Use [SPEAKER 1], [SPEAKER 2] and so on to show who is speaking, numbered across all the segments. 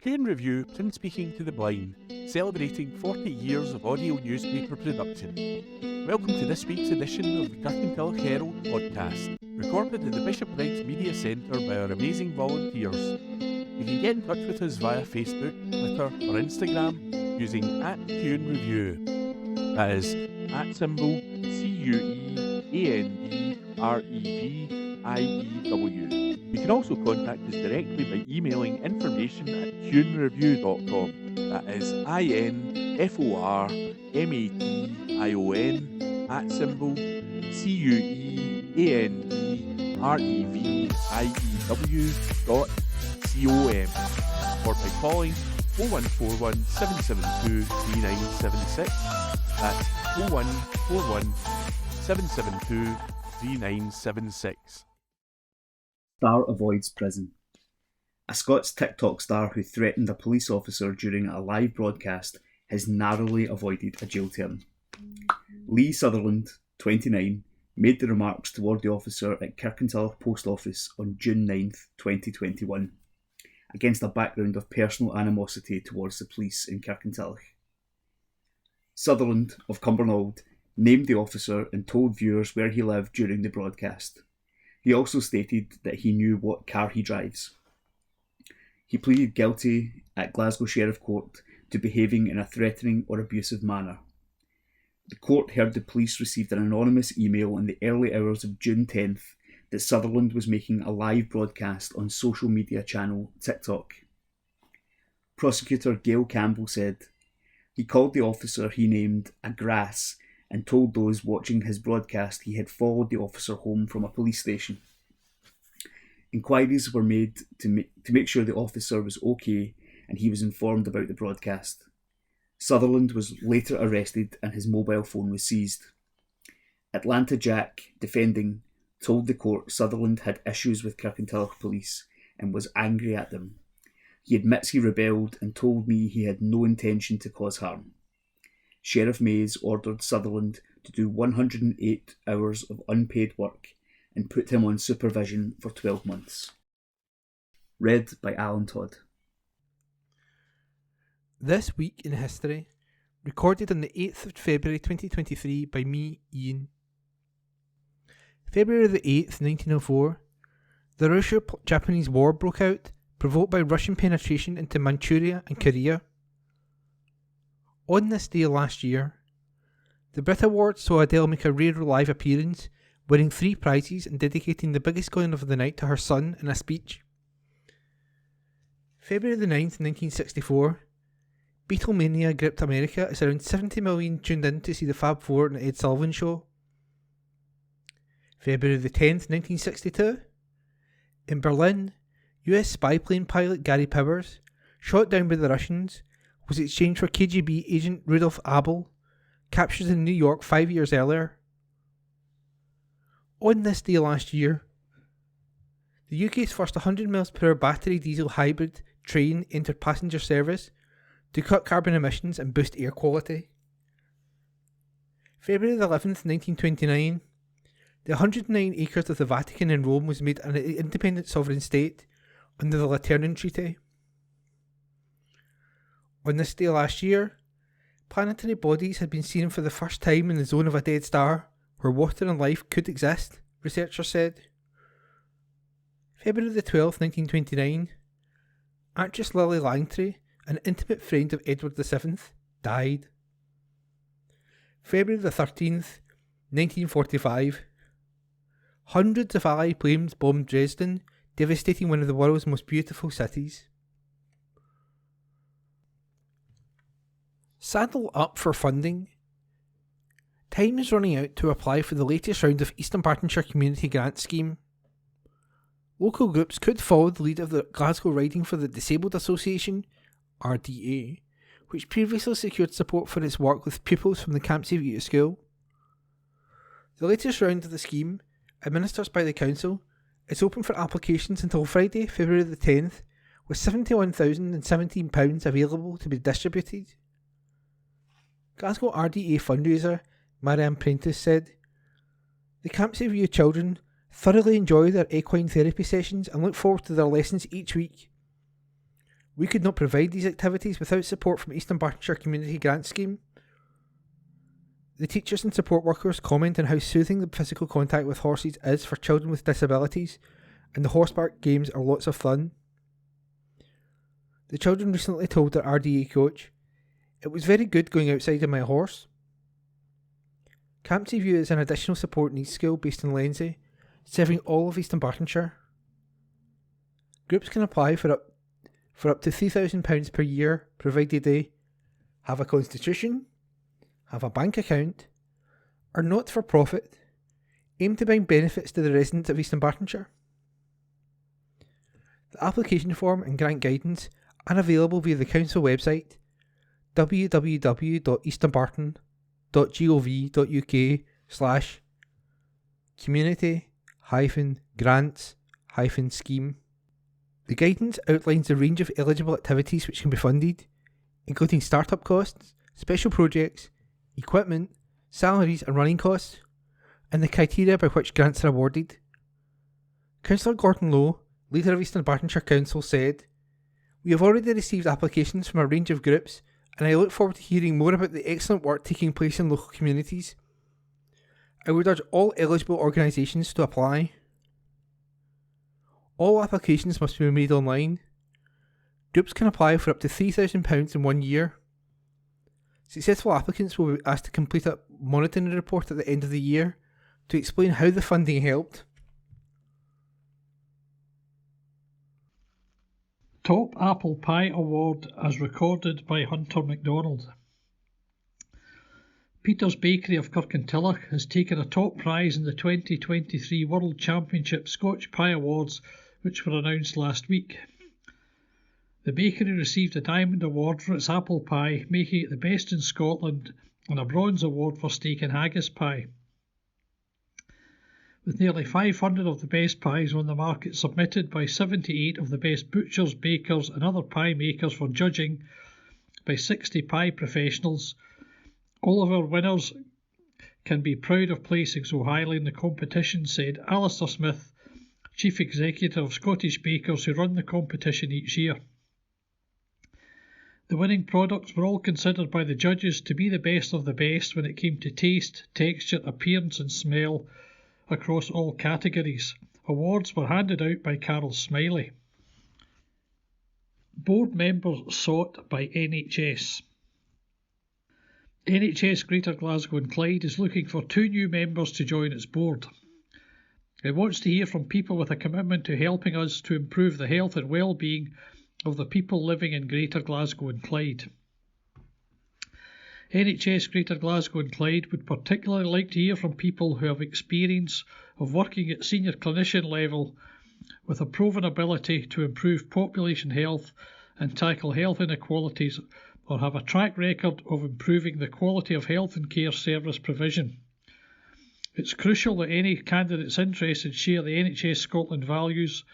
[SPEAKER 1] Kieran Review Print Speaking to the Blind, celebrating 40 years of audio newspaper production. Welcome to this week's edition of the Kirkintilloch Herald podcast, recorded at the Bishopbriggs Media Centre by our amazing volunteers. You can get in touch with us via Facebook, Twitter or Instagram using @KieranReview. That is @CuanDreview. You can also contact us directly by emailing information@KieranReview.com. That is @INFORMATION@CUENDREVIEW.com, or by calling 0141 772 3976. That's 0141 772 3976.
[SPEAKER 2] Star avoids prison. A Scots TikTok star who threatened a police officer during a live broadcast has narrowly avoided a jail term. Lee Sutherland, 29, made the remarks toward the officer at Kirkintilloch Post Office on June 9th, 2021, against a background of personal animosity towards the police in Kirkintilloch. Sutherland, of Cumbernauld, named the officer and told viewers where he lived during the broadcast. He also stated that he knew what car he drives. He pleaded guilty at Glasgow Sheriff Court to behaving in a threatening or abusive manner. The court heard the police received an anonymous email in the early hours of June 10th that Sutherland was making a live broadcast on social media channel TikTok. Prosecutor Gail Campbell said he called the officer he named a grass and told those watching his broadcast he had followed the officer home from a police station. Inquiries were made to make sure the officer was okay, and he was informed about the broadcast. Sutherland was later arrested and his mobile phone was seized. Atlanta Jack, defending, told the court Sutherland had issues with Kirkintilloch police and was angry at them. He admits he rebelled and told me he had no intention to cause harm. Sheriff Mays ordered Sutherland to do 108 hours of unpaid work and put him on supervision for 12 months. Read by Alan Todd.
[SPEAKER 3] This Week in History, recorded on the 8th of February 2023 by me, Ian. February the 8th, 1904, the Russo-Japanese War broke out, provoked by Russian penetration into Manchuria and Korea. On this day last year, the Brit Awards saw Adele make a rare live appearance, winning 3 prizes and dedicating the biggest coin of the night to her son in a speech. February the 9th, 1964, Beatlemania gripped America as around 70 million tuned in to see the Fab Four and Ed Sullivan Show. February the 10th, 1962, in Berlin, US spy plane pilot Gary Powers, shot down by the Russians, was exchanged for KGB agent Rudolf Abel, captured in New York 5 years earlier. On this day last year, the UK's first 100 mph battery diesel hybrid train entered passenger service to cut carbon emissions and boost air quality. February the 11th, 1929, the 109 acres of the Vatican in Rome was made an independent sovereign state under the Lateran Treaty. On this day last year, planetary bodies had been seen for the first time in the zone of a dead star, where water and life could exist, researchers said. February the 12th, 1929, actress Lily Langtry, an intimate friend of Edward VII, died. February the 13th, 1945, hundreds of Allied planes bombed Dresden, devastating one of the world's most beautiful cities. Saddle up for funding. Time is running out to apply for the latest round of East Bartonshire Community Grant Scheme. Local groups could follow the lead of the Glasgow Riding for the Disabled Association, RDA, which previously secured support for its work with pupils from the Campsie View School. The latest round of the scheme, administered by the council, is open for applications until Friday, February the 10th, with £71,017 available to be distributed. Glasgow RDA fundraiser Marianne Prentice said, "The Campsie View children thoroughly enjoy their equine therapy sessions and look forward to their lessons each week. We could not provide these activities without support from Eastern Bartonshire Community Grant Scheme. The teachers and support workers comment on how soothing the physical contact with horses is for children with disabilities, and the horseback games are lots of fun. The children recently told their RDA coach, "It was very good going outside on my horse." Campsie View is an additional support needs school based in Lenzie, serving all of Eastern Bartonshire. Groups can apply for up to £3,000 per year, provided they have a constitution, have a bank account, are not for profit, aim to bring benefits to the residents of Eastern Bartonshire. The application form and grant guidance are available via the council website www.easternbarton.gov.uk/community-grants-scheme. The guidance outlines the range of eligible activities which can be funded, including start-up costs, special projects, equipment, salaries and running costs, and the criteria by which grants are awarded. Councillor Gordon Lowe, leader of Eastern Bartonshire Council, said, "We have already received applications from a range of groups, and I look forward to hearing more about the excellent work taking place in local communities. I would urge all eligible organisations to apply. All applications must be made online. Groups can apply for up to £3,000 in 1 year. Successful applicants will be asked to complete a monitoring report at the end of the year to explain how the funding helped."
[SPEAKER 4] Top Apple Pie Award as recorded by Hunter MacDonald. Peter's Bakery of Kirkintilloch has taken a top prize in the 2023 World Championship Scotch Pie Awards, which were announced last week. The bakery received a Diamond Award for its apple pie, making it the best in Scotland, and a Bronze Award for steak and haggis pie. With nearly 500 of the best pies on the market submitted by 78 of the best butchers, bakers and other pie makers for judging by 60 pie professionals, all of our winners can be proud of placing so highly in the competition, said Alistair Smith, Chief Executive of Scottish Bakers who run the competition each year. The winning products were all considered by the judges to be the best of the best when it came to taste, texture, appearance and smell across all categories. Awards were handed out by Carol Smiley. Board members sought by NHS. NHS Greater Glasgow and Clyde is looking for 2 new members to join its board. It wants to hear from people with a commitment to helping us to improve the health and well-being of the people living in Greater Glasgow and Clyde. NHS Greater Glasgow and Clyde would particularly like to hear from people who have experience of working at senior clinician level with a proven ability to improve population health and tackle health inequalities, or have a track record of improving the quality of health and care service provision. It's crucial that any candidates interested share the NHS Scotland values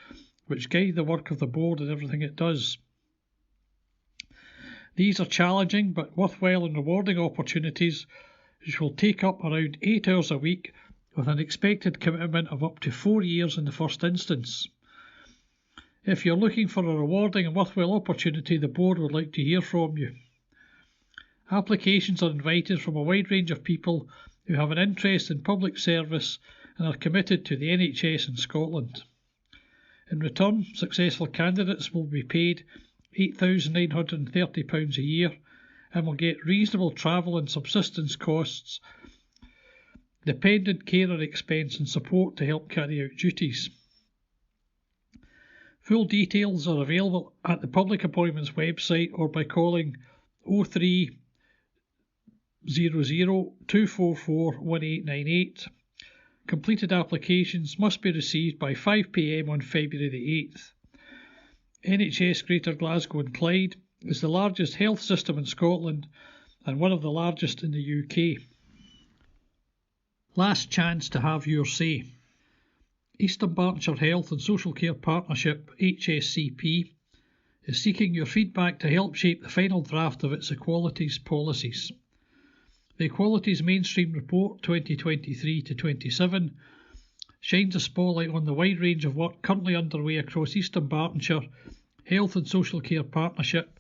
[SPEAKER 4] which guide the work of the board and everything it does. These are challenging but worthwhile and rewarding opportunities which will take up around 8 hours a week with an expected commitment of up to 4 years in the first instance. If you're looking for a rewarding and worthwhile opportunity, the board would like to hear from you. Applications are invited from a wide range of people who have an interest in public service and are committed to the NHS in Scotland. In return, successful candidates will be paid £8,930 a year and will get reasonable travel and subsistence costs, dependent carer expense and support to help carry out duties. Full details are available at the Public Appointments website or by calling 0300 244 1898. Completed applications must be received by 5 p.m. on February the 8th. NHS Greater Glasgow and Clyde is the largest health system in Scotland and one of the largest in the UK. Last chance to have your say. Eastern Bartonshire Health and Social Care Partnership, HSCP, is seeking your feedback to help shape the final draft of its equalities policies. The Equalities Mainstream Report 2023-27 shines a spotlight on the wide range of work currently underway across Eastern Bartonshire Health and Social Care Partnership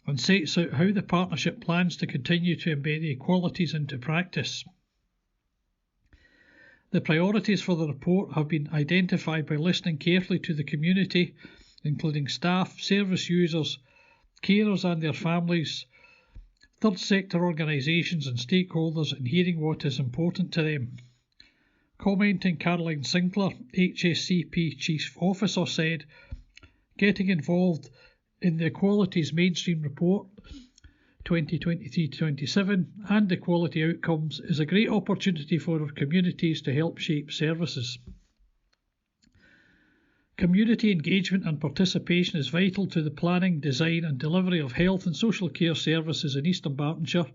[SPEAKER 4] and sets out how the partnership plans to continue to embed the equalities into practice. The priorities for the report have been identified by listening carefully to the community, including staff, service users, carers and their families, third sector organisations and stakeholders, and hearing what is important to them. Commenting, Caroline Sinclair, HSCP Chief Officer, said, "Getting involved in the Equalities Mainstream Report 2023-27 and equality outcomes is a great opportunity for our communities to help shape services. Community engagement and participation is vital to the planning, design and delivery of health and social care services in Eastern Bartonshire,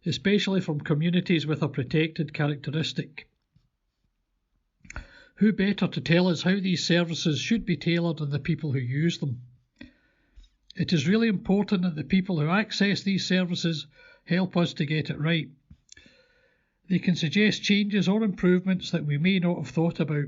[SPEAKER 4] especially from communities with a protected characteristic. Who better to tell us how these services should be tailored than the people who use them? It is really important that the people who access these services help us to get it right. They can suggest changes or improvements that we may not have thought about.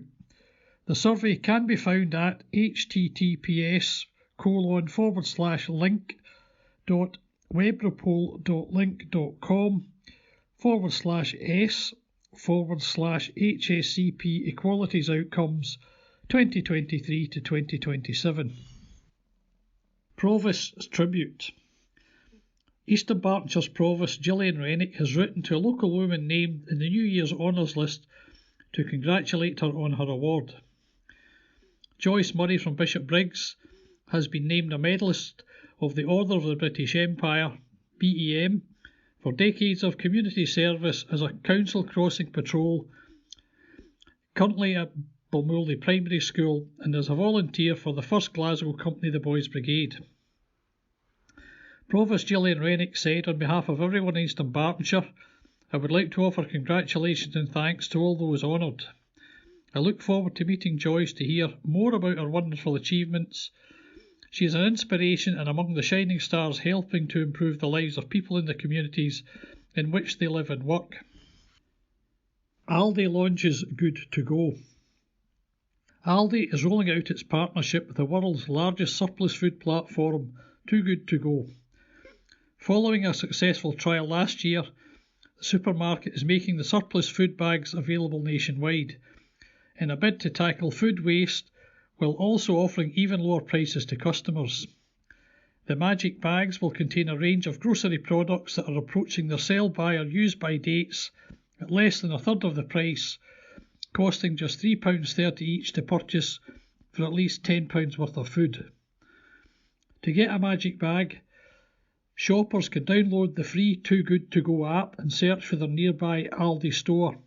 [SPEAKER 4] The survey can be found at https://link.webropol.link.com/s/HSCP Equalities Outcomes 2023 to 2027. Provost's Tribute. Eastern Bartonshire's Provost Gillian Rennick has written to a local woman named in the New Year's Honours list to congratulate her on her award. Joyce Murray from Bishopbriggs has been named a medalist of the Order of the British Empire, BEM, for decades of community service as a council crossing patrol, currently at Balmooley Primary School, and as a volunteer for the 1st Glasgow Company the Boys Brigade. Provost Gillian Rennick said, "On behalf of everyone in Eastern Bartonshire, I would like to offer congratulations and thanks to all those honoured. I look forward to meeting Joyce to hear more about her wonderful achievements. She is an inspiration and among the shining stars helping to improve the lives of people in the communities in which they live and work." Aldi launches Good to Go. Aldi is rolling out its partnership with the world's largest surplus food platform, Too Good to Go. Following a successful trial last year, the supermarket is making the surplus food bags available nationwide, in a bid to tackle food waste while also offering even lower prices to customers. The magic bags will contain a range of grocery products that are approaching their sell-by or use-by dates at less than a third of the price, costing just £3.30 each to purchase for at least £10 worth of food. To get a magic bag, shoppers can download the free Too Good To Go app and search for their nearby Aldi store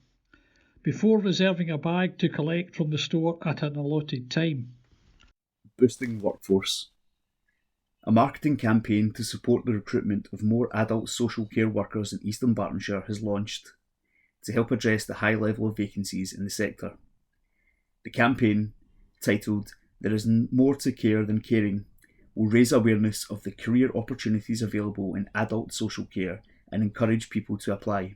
[SPEAKER 4] before reserving a bag to collect from the store at an allotted time.
[SPEAKER 2] Boosting workforce. A marketing campaign to support the recruitment of more adult social care workers in Eastern Bartonshire has launched to help address the high level of vacancies in the sector. The campaign, titled "There is More to Care Than Caring," will raise awareness of the career opportunities available in adult social care and encourage people to apply.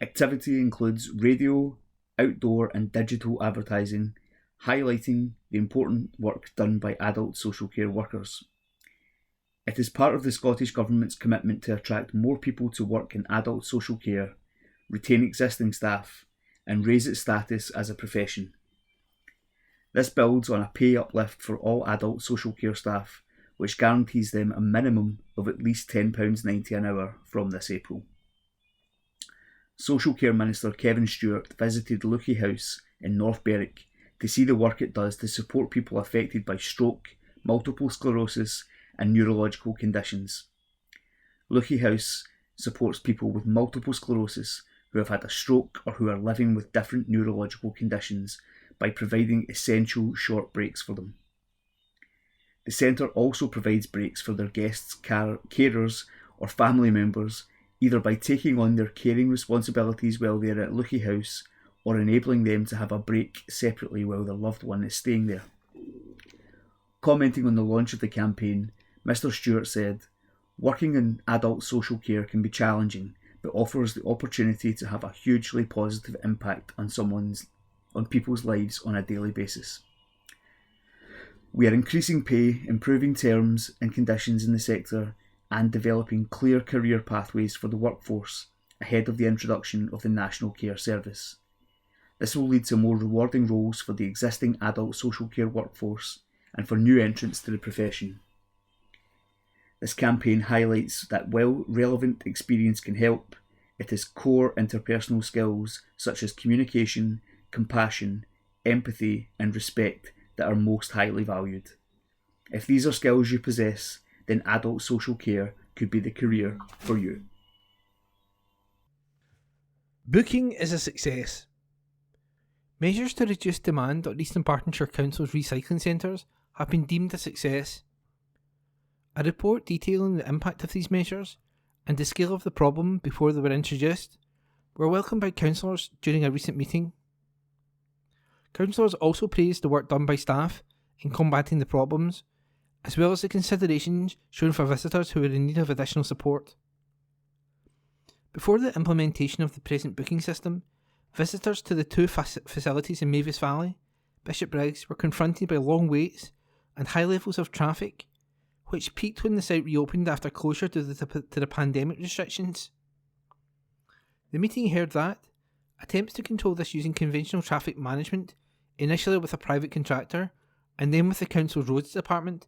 [SPEAKER 2] Activity includes radio, outdoor and digital advertising, highlighting the important work done by adult social care workers. It is part of the Scottish Government's commitment to attract more people to work in adult social care, retain existing staff, and raise its status as a profession. This builds on a pay uplift for all adult social care staff, which guarantees them a minimum of at least £10.90 an hour from this April. Social Care Minister Kevin Stewart visited Lucky House in North Berwick to see the work it does to support people affected by stroke, multiple sclerosis and neurological conditions. Lucky House supports people with multiple sclerosis who have had a stroke or who are living with different neurological conditions by providing essential short breaks for them. The centre also provides breaks for their guests, carers or family members, either by taking on their caring responsibilities while they are at Lucky House or enabling them to have a break separately while their loved one is staying there. Commenting on the launch of the campaign, Mr. Stewart said, "Working in adult social care can be challenging, but offers the opportunity to have a hugely positive impact on people's lives on a daily basis. We are increasing pay, improving terms and conditions in the sector, and developing clear career pathways for the workforce ahead of the introduction of the National Care Service. This will lead to more rewarding roles for the existing adult social care workforce and for new entrants to the profession. This campaign highlights that while relevant experience can help, it is core interpersonal skills such as communication, compassion, empathy, and respect that are most highly valued. If these are skills you possess, then adult social care could be the career for you.
[SPEAKER 3] Booking is a success. Measures to reduce demand at East Bartonshire Council's recycling centres have been deemed a success. A report detailing the impact of these measures and the scale of the problem before they were introduced were welcomed by councillors during a recent meeting. Councillors also praised the work done by staff in combating the problems, as well as the considerations shown for visitors who are in need of additional support. Before the implementation of the present booking system, visitors to the two facilities in Mavis Valley, Bishopbriggs, were confronted by long waits and high levels of traffic, which peaked when the site reopened after closure due to the pandemic restrictions. The meeting heard that attempts to control this using conventional traffic management, initially with a private contractor and then with the council's roads department,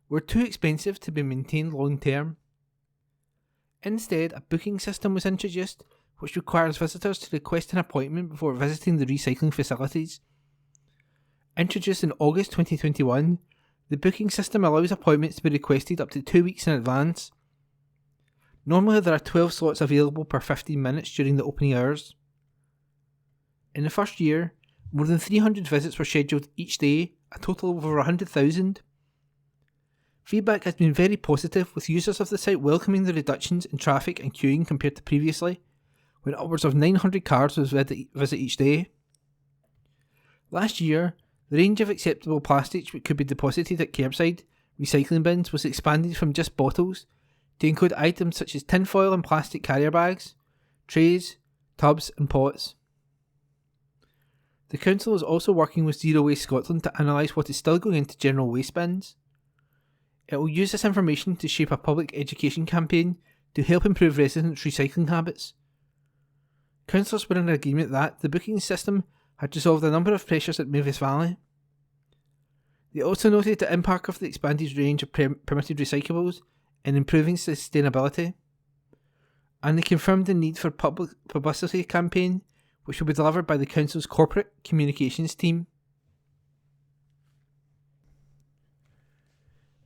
[SPEAKER 3] were too expensive to be maintained long term. Instead, a booking system was introduced which requires visitors to request an appointment before visiting the recycling facilities. Introduced in August 2021, the booking system allows appointments to be requested up to 2 weeks in advance. Normally there are 12 slots available per 15 minutes during the opening hours. In the first year, more than 300 visits were scheduled each day, a total of over 100,000. Feedback has been very positive, with users of the site welcoming the reductions in traffic and queuing compared to previously, when upwards of 900 cars was visit each day. Last year, the range of acceptable plastics which could be deposited at curbside recycling bins was expanded from just bottles to include items such as tinfoil and plastic carrier bags, trays, tubs and pots. The council is also working with Zero Waste Scotland to analyse what is still going into general waste bins. It will use this information to shape a public education campaign to help improve residents' recycling habits. Councillors were in agreement that the booking system had resolved a number of pressures at Mavis Valley. They also noted the impact of the expanded range of permitted recyclables in improving sustainability, and they confirmed the need for a public publicity campaign which will be delivered by the council's corporate communications team.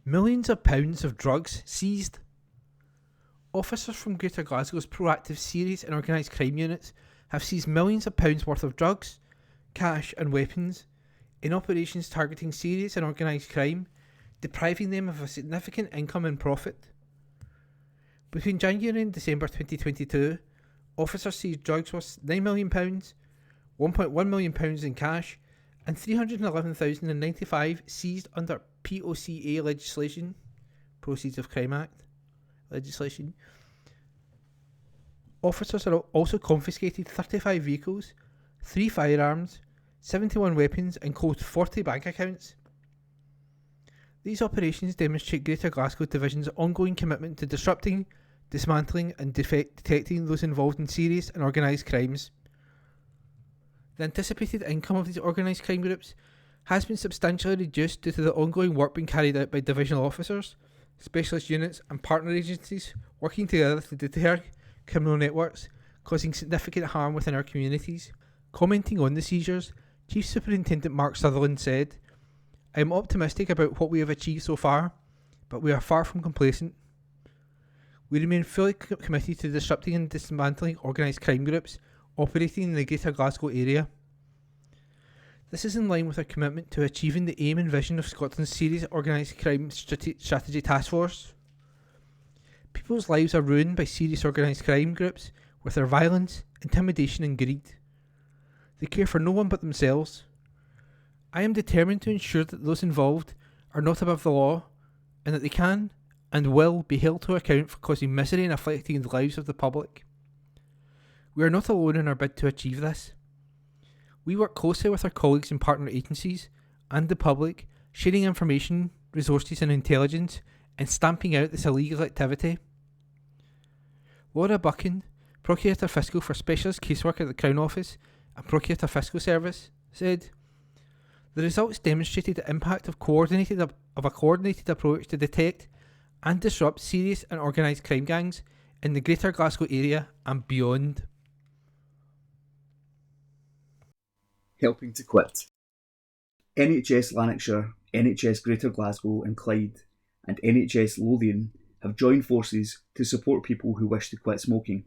[SPEAKER 3] Millions of pounds of drugs seized. Officers from Greater Glasgow's proactive serious and organised crime units have seized millions of pounds worth of drugs, cash and weapons in operations targeting serious and organised crime, depriving them of a significant income and profit. Between January and December 2022, officers seized drugs worth £9 million, £1.1 million in cash, and £311,095 seized under POCA legislation, Proceeds of Crime Act legislation. Officers are also confiscated 35 vehicles, 3 firearms, 71 weapons and closed 40 bank accounts. These operations demonstrate Greater Glasgow Division's ongoing commitment to disrupting, dismantling and detecting those involved in serious and organised crimes. The anticipated income of these organised crime groups has been substantially reduced due to the ongoing work being carried out by divisional officers, specialist units and partner agencies working together to deter criminal networks causing significant harm within our communities. Commenting on the seizures, Chief Superintendent Mark Sutherland said, "I am optimistic about what we have achieved so far, but we are far from complacent. We remain fully committed to disrupting and dismantling organised crime groups operating in the Greater Glasgow area. This is in line with our commitment to achieving the aim and vision of Scotland's Serious Organised Crime Strategy Task Force. People's lives are ruined by serious organised crime groups with their violence, intimidation and greed. They care for no one but themselves. I am determined to ensure that those involved are not above the law and that they can and will be held to account for causing misery and afflicting the lives of the public. We are not alone in our bid to achieve this. We work closely with our colleagues and partner agencies and the public sharing information, resources and intelligence, and stamping out this illegal activity. Laura Buchan, Procurator Fiscal for Specialist Casework at the Crown Office and Procurator Fiscal Service, said, "The results demonstrated the impact of a coordinated approach to detect and disrupt serious and organised crime gangs in the Greater Glasgow area and beyond."
[SPEAKER 2] Helping to quit. NHS Lanarkshire, NHS Greater Glasgow and Clyde, and NHS Lothian have joined forces to support people who wish to quit smoking.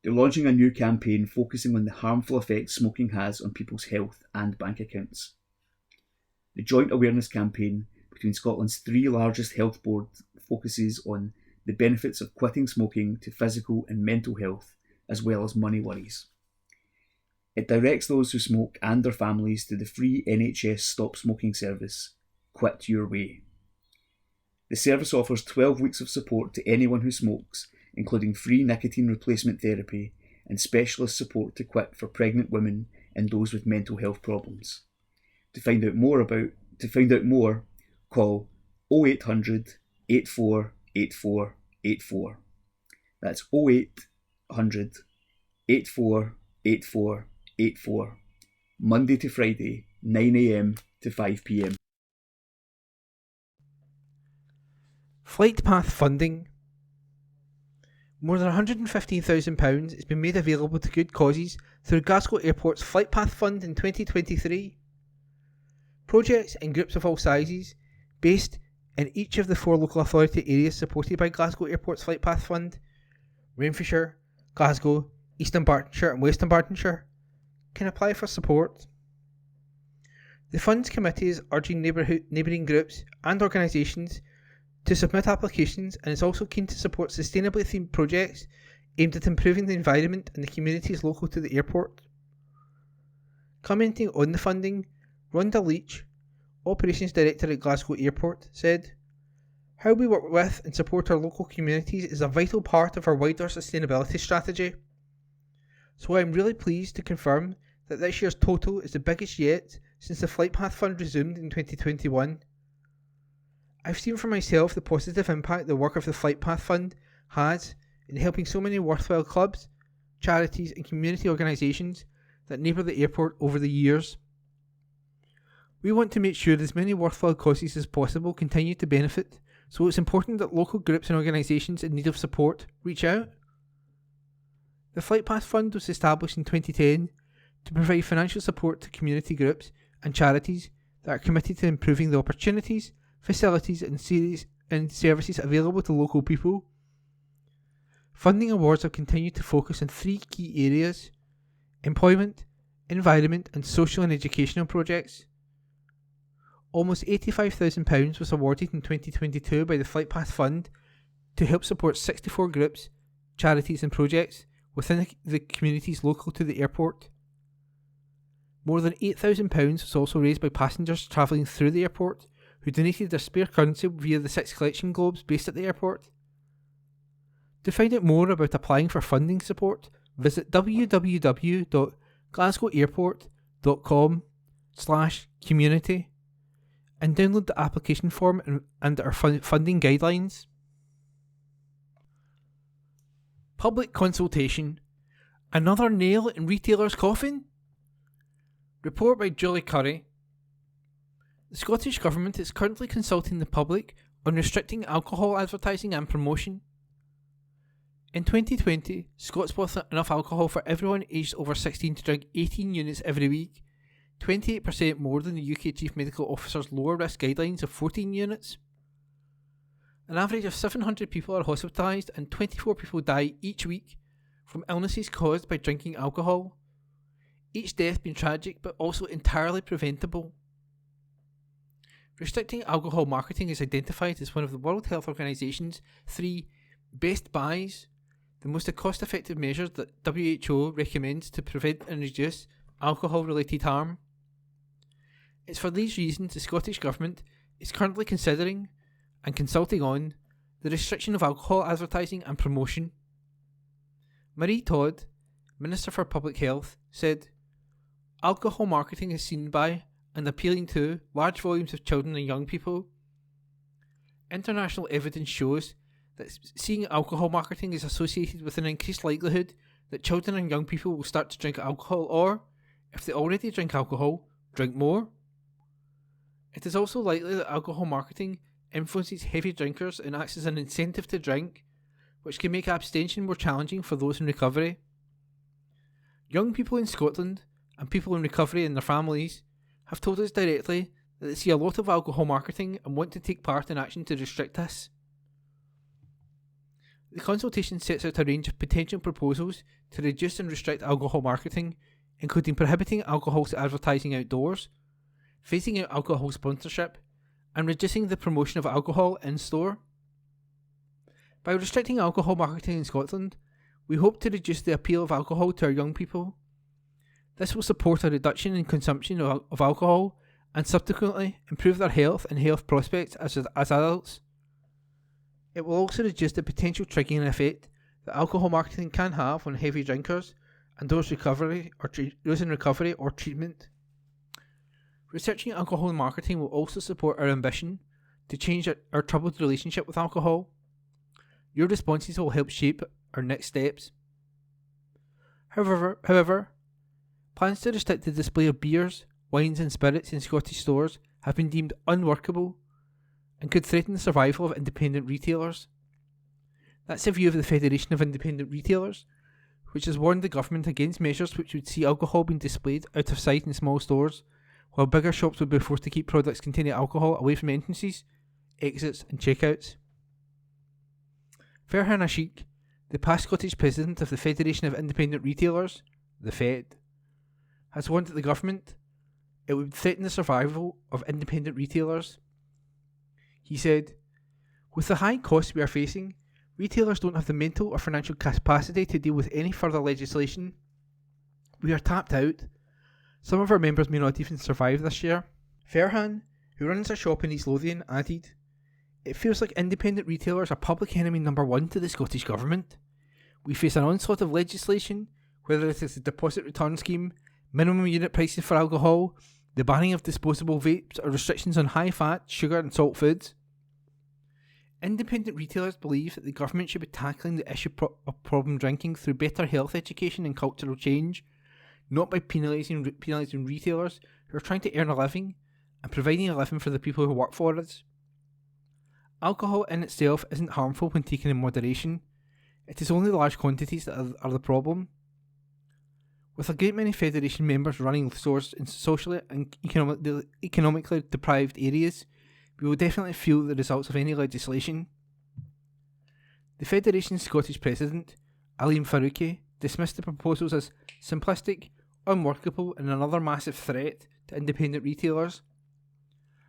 [SPEAKER 2] They're launching a new campaign focusing on the harmful effects smoking has on people's health and bank accounts. The joint awareness campaign between Scotland's three largest health boards focuses on the benefits of quitting smoking to physical and mental health, as well as money worries. It directs those who smoke and their families to the free NHS Stop Smoking service, Quit Your Way. The service offers 12 weeks of support to anyone who smokes, including free nicotine replacement therapy and specialist support to quit for pregnant women and those with mental health problems. To find out more, call 0800 84 84 84. That's 0800 84 84 84. Monday to Friday, 9 a.m. to 5 p.m.
[SPEAKER 3] Flight path funding. More than £115,000 has been made available to good causes through Glasgow Airport's Flight Path Fund in 2023. Projects and groups of all sizes, based in each of the 4 local authority areas supported by Glasgow Airport's Flight Path Fund, Renfrewshire, Glasgow, Eastern Bartonshire and Western Bartonshire, can apply for support. The Fund's committee is urging neighbouring groups and organisations to submit applications and is also keen to support sustainably themed projects aimed at improving the environment and the communities local to the airport. Commenting on the funding, Rhonda Leach, Operations Director at Glasgow Airport, said, "How we work with and support our local communities is a vital part of our wider sustainability strategy. So I'm really pleased to confirm that this year's total is the biggest yet since the Flight Path Fund resumed in 2021. I've seen for myself the positive impact the work of the Flight Path Fund has in helping so many worthwhile clubs, charities and community organisations that neighbour the airport over the years. We want to make sure as many worthwhile causes as possible continue to benefit, so it's important that local groups and organisations in need of support reach out. The Flight Path Fund was established in 2010 to provide financial support to community groups and charities that are committed to improving the opportunities, facilities and services available to local people. Funding awards have continued to focus on 3 key areas: employment, environment and social and educational projects. Almost £85,000 was awarded in 2022 by the Flight Path Fund to help support 64 groups, charities and projects within the communities local to the airport. More than £8,000 was also raised by passengers travelling through the airport who donated their spare currency via the 6 collection globes based at the airport. To find out more about applying for funding support, visit www.glasgowairport.com/community and download the application form and our funding guidelines. Public consultation. Another nail in retailers' coffin? Report by Julie Curry. The Scottish Government is currently consulting the public on restricting alcohol advertising and promotion. In 2020, Scots bought enough alcohol for everyone aged over 16 to drink 18 units every week, 28% more than the UK Chief Medical Officer's lower risk guidelines of 14 units. An average of 700 people are hospitalised and 24 people die each week from illnesses caused by drinking alcohol, each death being tragic but also entirely preventable. Restricting alcohol marketing is identified as one of the World Health Organization's 3 best buys, the most cost-effective measures that WHO recommends to prevent and reduce alcohol-related harm. It's for these reasons the Scottish Government is currently considering and consulting on the restriction of alcohol advertising and promotion. Marie Todd, Minister for Public Health, said, "Alcohol marketing is seen by and appealing to large volumes of children and young people. International evidence shows that seeing alcohol marketing is associated with an increased likelihood that children and young people will start to drink alcohol or, if they already drink alcohol, drink more. It is also likely that alcohol marketing influences heavy drinkers and acts as an incentive to drink, which can make abstention more challenging for those in recovery. Young people in Scotland, and people in recovery and their families, have told us directly that they see a lot of alcohol marketing and want to take part in action to restrict this. The consultation sets out a range of potential proposals to reduce and restrict alcohol marketing, including prohibiting alcohol's advertising outdoors, phasing out alcohol sponsorship, and reducing the promotion of alcohol in-store. By restricting alcohol marketing in Scotland, we hope to reduce the appeal of alcohol to our young people. This will support a reduction in consumption of alcohol and subsequently improve their health and health prospects as adults. It will also reduce the potential triggering effect that alcohol marketing can have on heavy drinkers and those in recovery or treatment. Researching alcohol marketing will also support our ambition to change our troubled relationship with alcohol. Your responses will help shape our next steps. However, plans to restrict the display of beers, wines and spirits in Scottish stores have been deemed unworkable and could threaten the survival of independent retailers. That's the view of the Federation of Independent Retailers, which has warned the government against measures which would see alcohol being displayed out of sight in small stores, while bigger shops would be forced to keep products containing alcohol away from entrances, exits and checkouts. Ferhan Ashik, the past Scottish President of the Federation of Independent Retailers, the Fed, has warned that the government it would threaten the survival of independent retailers. He said, "With the high costs we are facing, retailers don't have the mental or financial capacity to deal with any further legislation. We are tapped out. Some of our members may not even survive this year." Ferhan, who runs a shop in East Lothian, added, "It feels like independent retailers are public enemy number one to the Scottish Government. We face an onslaught of legislation, whether it is the deposit return scheme, minimum unit prices for alcohol, the banning of disposable vapes or restrictions on high fat, sugar and salt foods. Independent retailers believe that the government should be tackling the issue of problem drinking through better health education and cultural change, not by penalising retailers who are trying to earn a living and providing a living for the people who work for us. Alcohol in itself isn't harmful when taken in moderation. It is only large quantities that are the problem. With a great many Federation members running stores in socially and economically deprived areas, we will definitely feel the results of any legislation." The Federation's Scottish President, Aleem Faruqi, dismissed the proposals as simplistic, unworkable and another massive threat to independent retailers.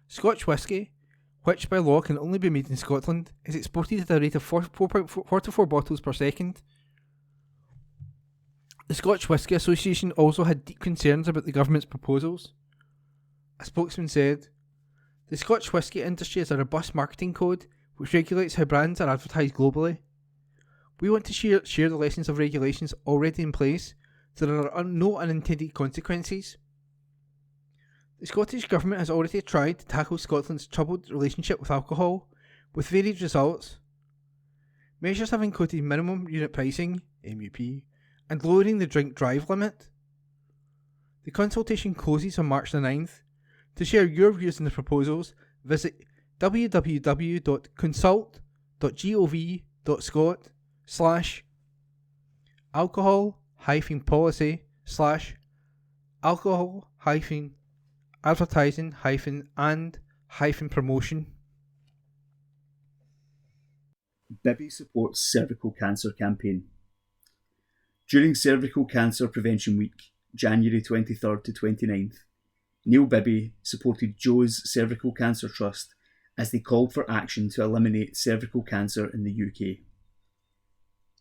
[SPEAKER 3] Scotch whisky, which by law can only be made in Scotland, is exported at a rate of 4.44 bottles per second. The Scotch Whisky Association also had deep concerns about the government's proposals. A spokesman said, "The Scotch whisky industry has a robust marketing code which regulates how brands are advertised globally. We want to share the lessons of regulations already in place so there are no unintended consequences. The Scottish Government has already tried to tackle Scotland's troubled relationship with alcohol, with varied results. Measures have included minimum unit pricing, MUP, and lowering the drink drive limit. The consultation closes on March the 9th. To share your views on the proposals, visit www.consult.gov.scot/alcohol-policy/alcohol-advertising-and-promotion.
[SPEAKER 2] Bibby supports cervical cancer campaign. During Cervical Cancer Prevention Week, January 23rd to 29th, Neil Bibby supported Joe's Cervical Cancer Trust as they called for action to eliminate cervical cancer in the UK.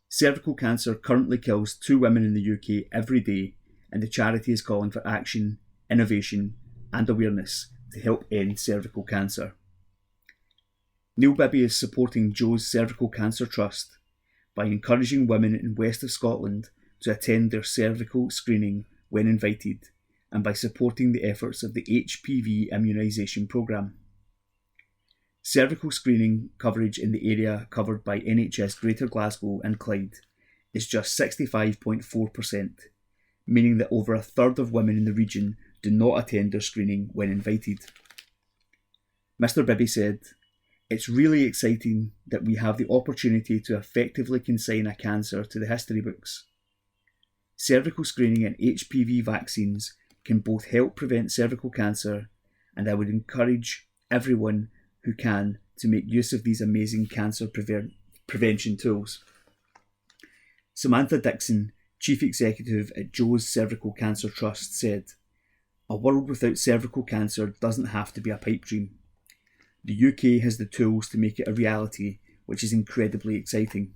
[SPEAKER 2] Cervical cancer currently kills 2 women in the UK every day, and the charity is calling for action, innovation and awareness to help end cervical cancer. Neil Bibby is supporting Joe's Cervical Cancer Trust by encouraging women in west of Scotland to attend their cervical screening when invited and by supporting the efforts of the HPV immunisation programme. Cervical screening coverage in the area covered by NHS Greater Glasgow and Clyde is just 65.4%, meaning that over a third of women in the region do not attend their screening when invited. Mr. Bibby said, "It's really exciting that we have the opportunity to effectively consign a cancer to the history books. Cervical screening and HPV vaccines can both help prevent cervical cancer, and I would encourage everyone who can to make use of these amazing cancer prevention tools." Samantha Dixon, Chief Executive at Joe's Cervical Cancer Trust, said, "A world without cervical cancer doesn't have to be a pipe dream. The UK has the tools to make it a reality, which is incredibly exciting.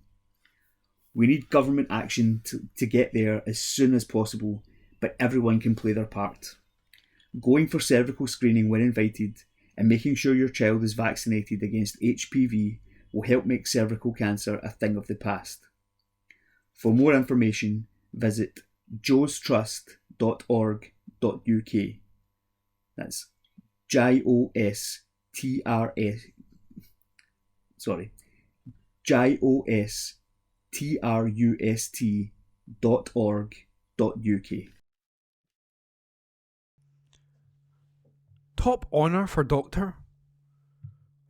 [SPEAKER 2] We need government action to get there as soon as possible, but everyone can play their part. Going for cervical screening when invited and making sure your child is vaccinated against HPV will help make cervical cancer a thing of the past. For more information, visit joestrust.org.uk. That's joestrust.org.uk.
[SPEAKER 3] Top honour for Doctor.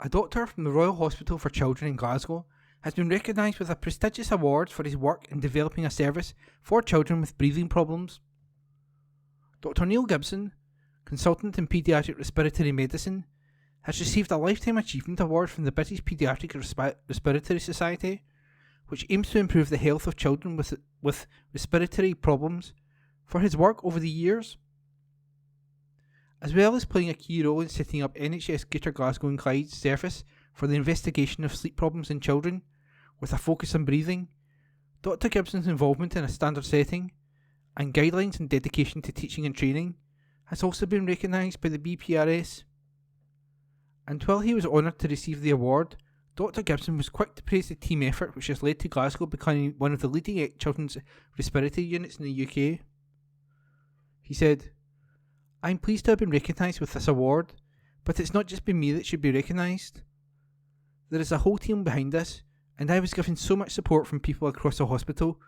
[SPEAKER 3] A doctor from the Royal Hospital for Children in Glasgow has been recognised with a prestigious award for his work in developing a service for children with breathing problems. Dr. Neil Gibson, consultant in paediatric respiratory medicine, has received a Lifetime Achievement Award from the British Paediatric Respiratory Society, which aims to improve the health of children with respiratory problems, for his work over the years. As well as playing a key role in setting up NHS Greater Glasgow and Clyde's service for the investigation of sleep problems in children, with a focus on breathing, Dr. Gibson's involvement in a standard setting and guidelines and dedication to teaching and training has also been recognised by the BPRS. And while he was honoured to receive the award, Dr. Gibson was quick to praise the team effort which has led to Glasgow becoming one of the leading children's respiratory units in the UK. He said, "I'm pleased to have been recognised with this award, but it's not just been me that should be recognised. There is a whole team behind us, and I was given so much support from people across the hospital,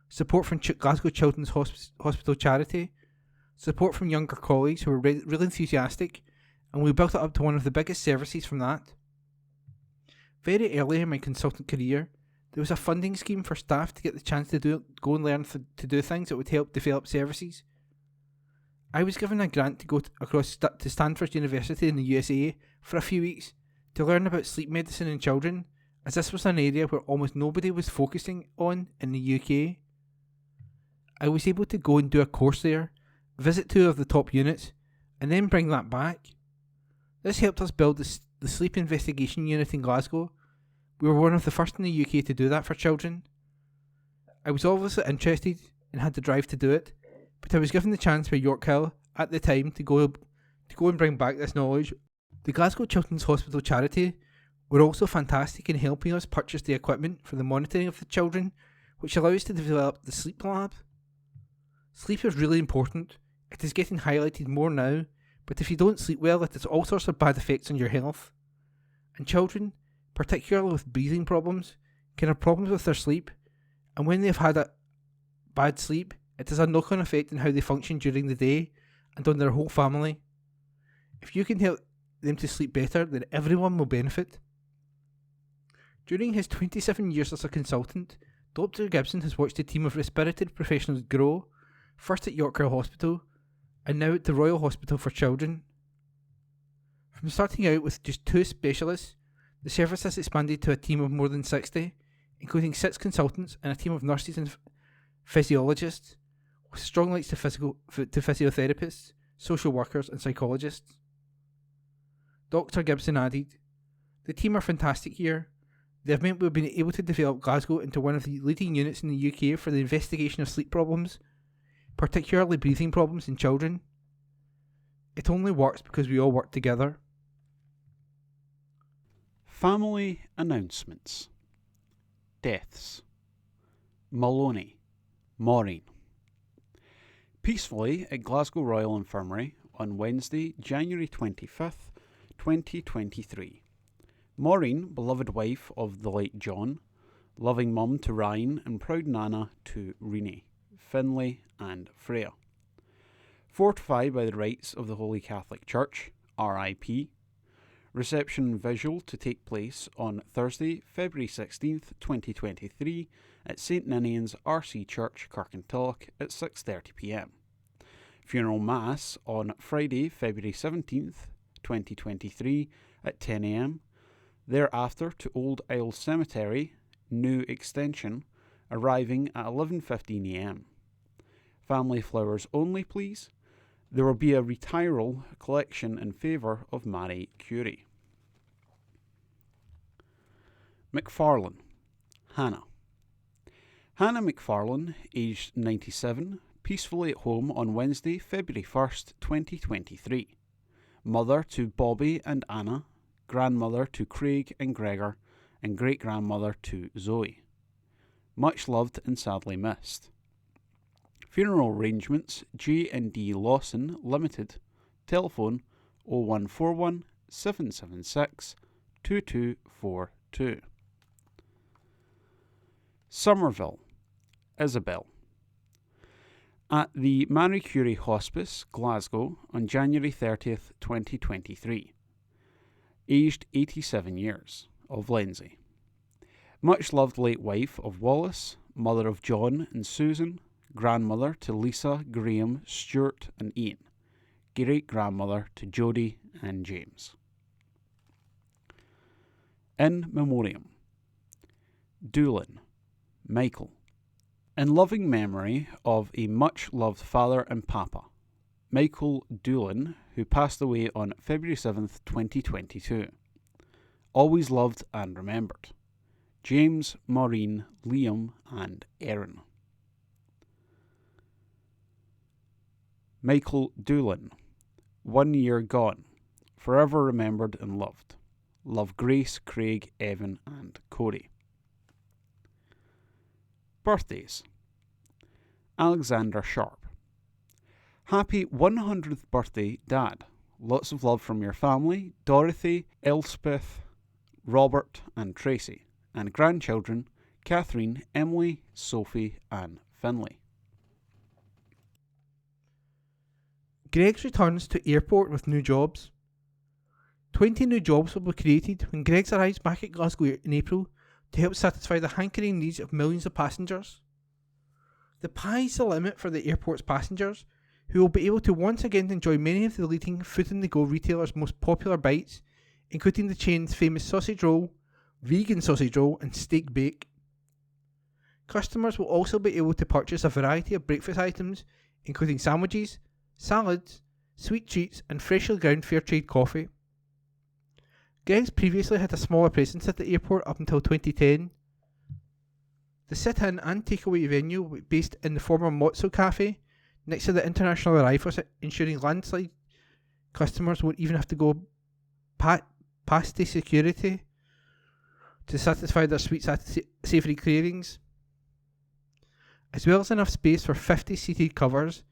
[SPEAKER 3] support from Glasgow Children's Hospital Charity, support from younger colleagues who were really enthusiastic, and we built it up to one of the biggest services from that. Very early in my consultant career, there was a funding scheme for staff to get the chance to go and learn to do things that would help develop services. I was given a grant to go across to Stanford University in the USA for a few weeks to learn about sleep medicine in children, as this was an area where almost nobody was focusing on in the UK. I was able to go and do a course there, visit 2 of the top units, and then bring that back. This helped us build the sleep investigation unit in Glasgow. We were one of the first in the UK to do that for children. I was obviously interested and had the drive to do it, but I was given the chance by York Hill at the time to go and bring back this knowledge. The Glasgow Children's Hospital Charity were also fantastic in helping us purchase the equipment for the monitoring of the children, which allows us to develop the sleep lab. Sleep is really important. It is getting highlighted more now, but if you don't sleep well, it has all sorts of bad effects on your health. And children, particularly with breathing problems, can have problems with their sleep, and when they've had a bad sleep, it has a knock-on effect on how they function during the day and on their whole family. If you can help them to sleep better, then everyone will benefit. During his 27 years as a consultant, Dr. Gibson has watched a team of respiratory professionals grow, first at York Hill Hospital, and now at the Royal Hospital for Children. From starting out with just 2 specialists, the service has expanded to a team of more than 60, including 6 consultants and a team of nurses and physiologists, with strong links to physiotherapists, social workers and psychologists. Dr. Gibson added, "The team are fantastic here. They have meant we've been able to develop Glasgow into one of the leading units in the UK for the investigation of sleep problems, particularly breathing problems in children. It only works because we all work together."
[SPEAKER 5] Family announcements. Deaths. Maloney, Maureen. Peacefully at Glasgow Royal Infirmary on Wednesday, January 25th, 2023. Maureen, beloved wife of the late John, loving mum to Ryan and proud nana to Renee, Finlay and Freya. Fortified by the rites of the Holy Catholic Church, RIP. Reception visual to take place on Thursday, February 16th, 2023 at St Ninian's RC Church, Kirkintilloch at 6:30pm. Funeral Mass on Friday, February 17th, 2023 at 10am. Thereafter to Old Isle Cemetery, New Extension, arriving at 11:15am. Family flowers only, please. There will be a retiral collection in favour of Mary Curie. McFarlane, Hannah. Hannah McFarlane, aged 97, peacefully at home on Wednesday, February 1st, 2023. Mother to Bobby and Anna, grandmother to Craig and Gregor, and great-grandmother to Zoe. Much loved and sadly missed. Funeral arrangements, J&D Lawson Limited. Telephone 0141 776 2242. Somerville, Isabel. At the Marie Curie Hospice, Glasgow, on January 30th, 2023. Aged 87 years, of Lindsay. Much loved late wife of Wallace, mother of John and Susan, grandmother to Lisa, Graham, Stuart and Ian, great-grandmother to Jody and James. In Memoriam. Doolin, Michael. In loving memory of a much-loved father and papa, Michael Doolin, who passed away on February 7th, 2022. Always loved and remembered. James, Maureen, Liam and Erin. Michael Doolin, 1 year gone, forever remembered and loved. Love Grace, Craig, Evan and Corey. Birthdays. Alexander Sharp. Happy 100th birthday, Dad. Lots of love from your family, Dorothy, Elspeth, Robert and Tracy, and grandchildren, Catherine, Emily, Sophie and Finlay.
[SPEAKER 3] Greggs returns to airport with new jobs. 20 new jobs will be created when Greggs arrives back at Glasgow in April to help satisfy the hankering needs of millions of passengers. The pie's the limit for the airport's passengers, who will be able to once again enjoy many of the leading food-on-the-go retailers' most popular bites, including the chain's famous sausage roll, vegan sausage roll and steak bake. Customers will also be able to purchase a variety of breakfast items, including sandwiches, salads, sweet treats and freshly ground fair trade coffee. Greggs previously had a smaller presence at the airport up until 2010. The sit-in and takeaway venue will be based in the former Mozzo Cafe next to the international arrivals, ensuring landslide customers won't even have to go past the security to satisfy their sweet savoury cravings. As well as enough space for 50 seated covers,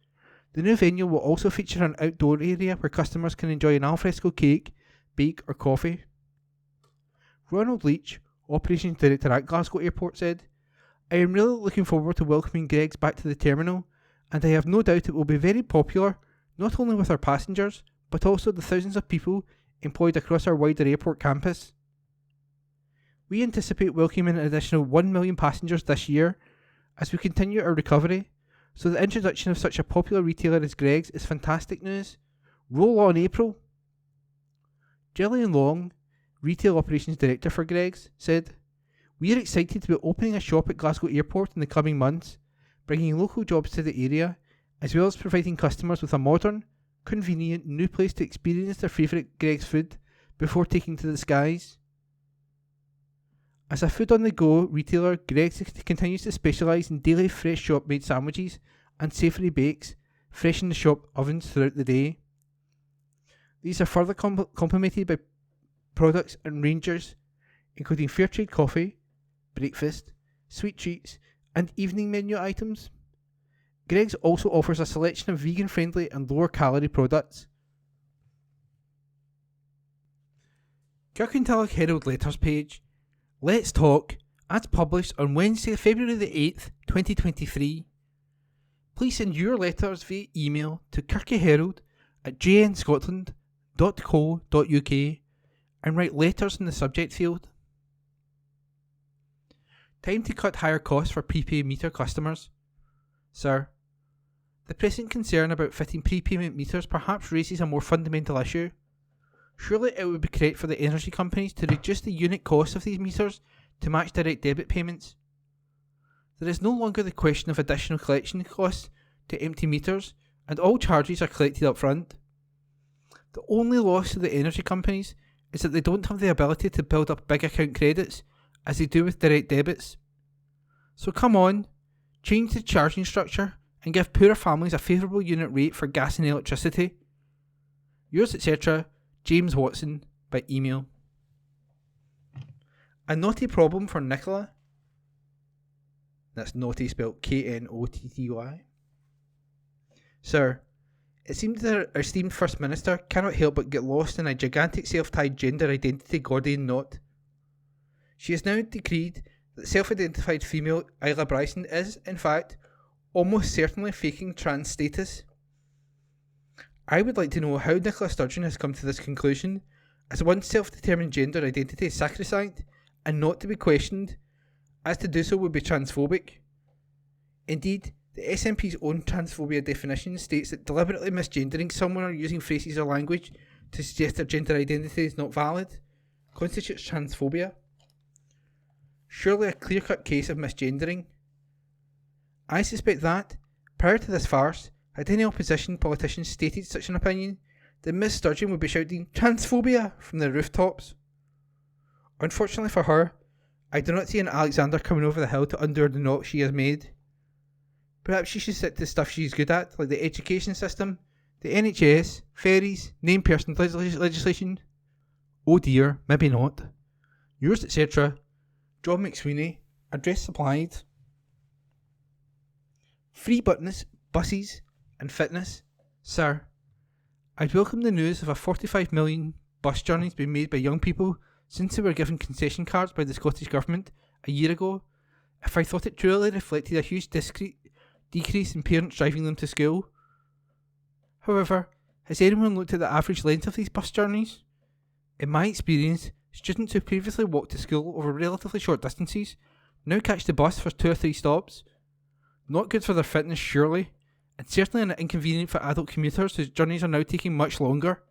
[SPEAKER 3] the new venue will also feature an outdoor area where customers can enjoy an alfresco cake, bake or coffee. Ronald Leach, Operations Director at Glasgow Airport, said, "I am really looking forward to welcoming Greggs back to the terminal, and I have no doubt it will be very popular, not only with our passengers, but also the thousands of people employed across our wider airport campus. We anticipate welcoming an additional 1 million passengers this year as we continue our recovery, so the introduction of such a popular retailer as Greggs is fantastic news. Roll on April." Gillian Long, Retail Operations Director for Greggs, said, "We are excited to be opening a shop at Glasgow Airport in the coming months, bringing local jobs to the area, as well as providing customers with a modern, convenient new place to experience their favourite Greggs food before taking to the skies." As a food-on-the-go retailer, Greggs continues to specialise in daily fresh shop-made sandwiches and savoury bakes, fresh in the shop ovens throughout the day. These are further complemented by products and ranges, including fair trade coffee, breakfast, sweet treats, and evening menu items. Greggs also offers a selection of vegan-friendly and lower-calorie products. Kirkintilloch Herald letters page. Let's Talk, as published on Wednesday, February the 8th, 2023. Please send your letters via email to kirkyherald@jnscotland.co.uk and write letters in the subject field. Time to cut higher costs for prepaid meter customers. Sir, the present concern about fitting prepayment meters perhaps raises a more fundamental issue. Surely it would be correct for the energy companies to reduce the unit cost of these meters to match direct debit payments. There is no longer the question of additional collection costs to empty meters, and all charges are collected up front. The only loss to the energy companies is that they don't have the ability to build up big account credits as they do with direct debits. So come on, change the charging structure and give poorer families a favourable unit rate for gas and electricity. Yours, etc., James Watson, by email. A naughty problem for Nicola. That's naughty spelled Knotty. Sir, it seems that our esteemed First Minister cannot help but get lost in a gigantic self-tied gender identity Gordian knot. She has now decreed that self-identified female Isla Bryson is, in fact, almost certainly faking trans status. I would like to know how Nicola Sturgeon has come to this conclusion, as one's self-determined gender identity is sacrosanct and not to be questioned, as to do so would be transphobic. Indeed, the SNP's own transphobia definition states that deliberately misgendering someone or using phrases or language to suggest their gender identity is not valid constitutes transphobia. Surely a clear-cut case of misgendering. I suspect that, prior to this farce, had any opposition politicians stated such an opinion, then Miss Sturgeon would be shouting transphobia from the rooftops. Unfortunately for her, I do not see an Alexander coming over the hill to undo the knot she has made. Perhaps she should stick to stuff she's good at, like the education system, the NHS, ferries, named person legislation. Oh dear, maybe not. Yours, etc., John McSweeney, address supplied. Free buses and fitness. Sir, I'd welcome the news of a 45 million bus journeys being made by young people since they were given concession cards by the Scottish Government a year ago, if I thought it truly reflected a huge decrease in parents driving them to school. However, has anyone looked at the average length of these bus journeys? In my experience, students who previously walked to school over relatively short distances now catch the bus for 2 or 3 stops. Not good for their fitness, surely, and certainly inconvenient for adult commuters whose journeys are now taking much longer.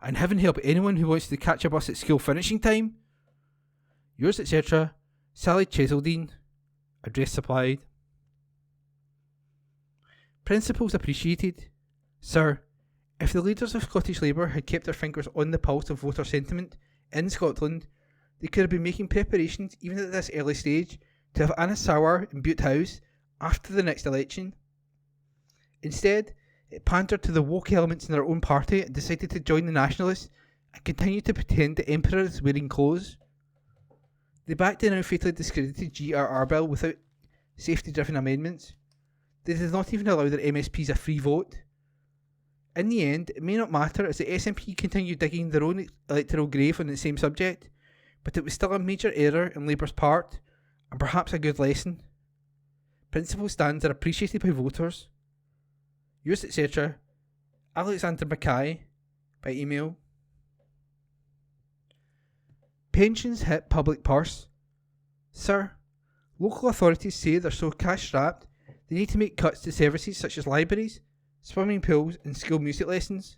[SPEAKER 3] And heaven help anyone who wants to catch a bus at school finishing time. Yours, etc., Sally Cheseldine. Address supplied. Principles appreciated. Sir, if the leaders of Scottish Labour had kept their fingers on the pulse of voter sentiment in Scotland, they could have been making preparations, even at this early stage, to have Anna Sawar in Bute House after the next election. Instead, it pandered to the woke elements in their own party and decided to join the Nationalists and continue to pretend the Emperor is wearing clothes. They backed the now fatally discredited GRR bill without safety-driven amendments. They did not even allow their MSPs a free vote. In the end, it may not matter as the SNP continued digging their own electoral grave on the same subject, but it was still a major error on Labour's part, and perhaps a good lesson. Principle stands are appreciated by voters. Yours, etc., Alexander Mackay, by email. Pensions hit public purse. Sir, local authorities say they're so cash-strapped they need to make cuts to services such as libraries, swimming pools and school music lessons.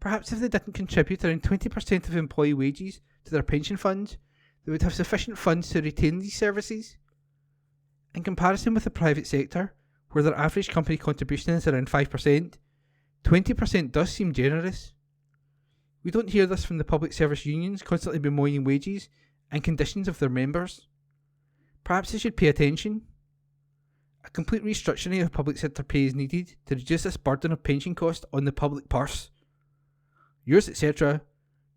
[SPEAKER 3] Perhaps if they didn't contribute around 20% of employee wages to their pension funds, they would have sufficient funds to retain these services. In comparison with the private sector, where their average company contribution is around 5%, 20% does seem generous. We don't hear this from the public service unions constantly bemoaning wages and conditions of their members. Perhaps they should pay attention. A complete restructuring of public sector pay is needed to reduce this burden of pension cost on the public purse. Yours, etc.,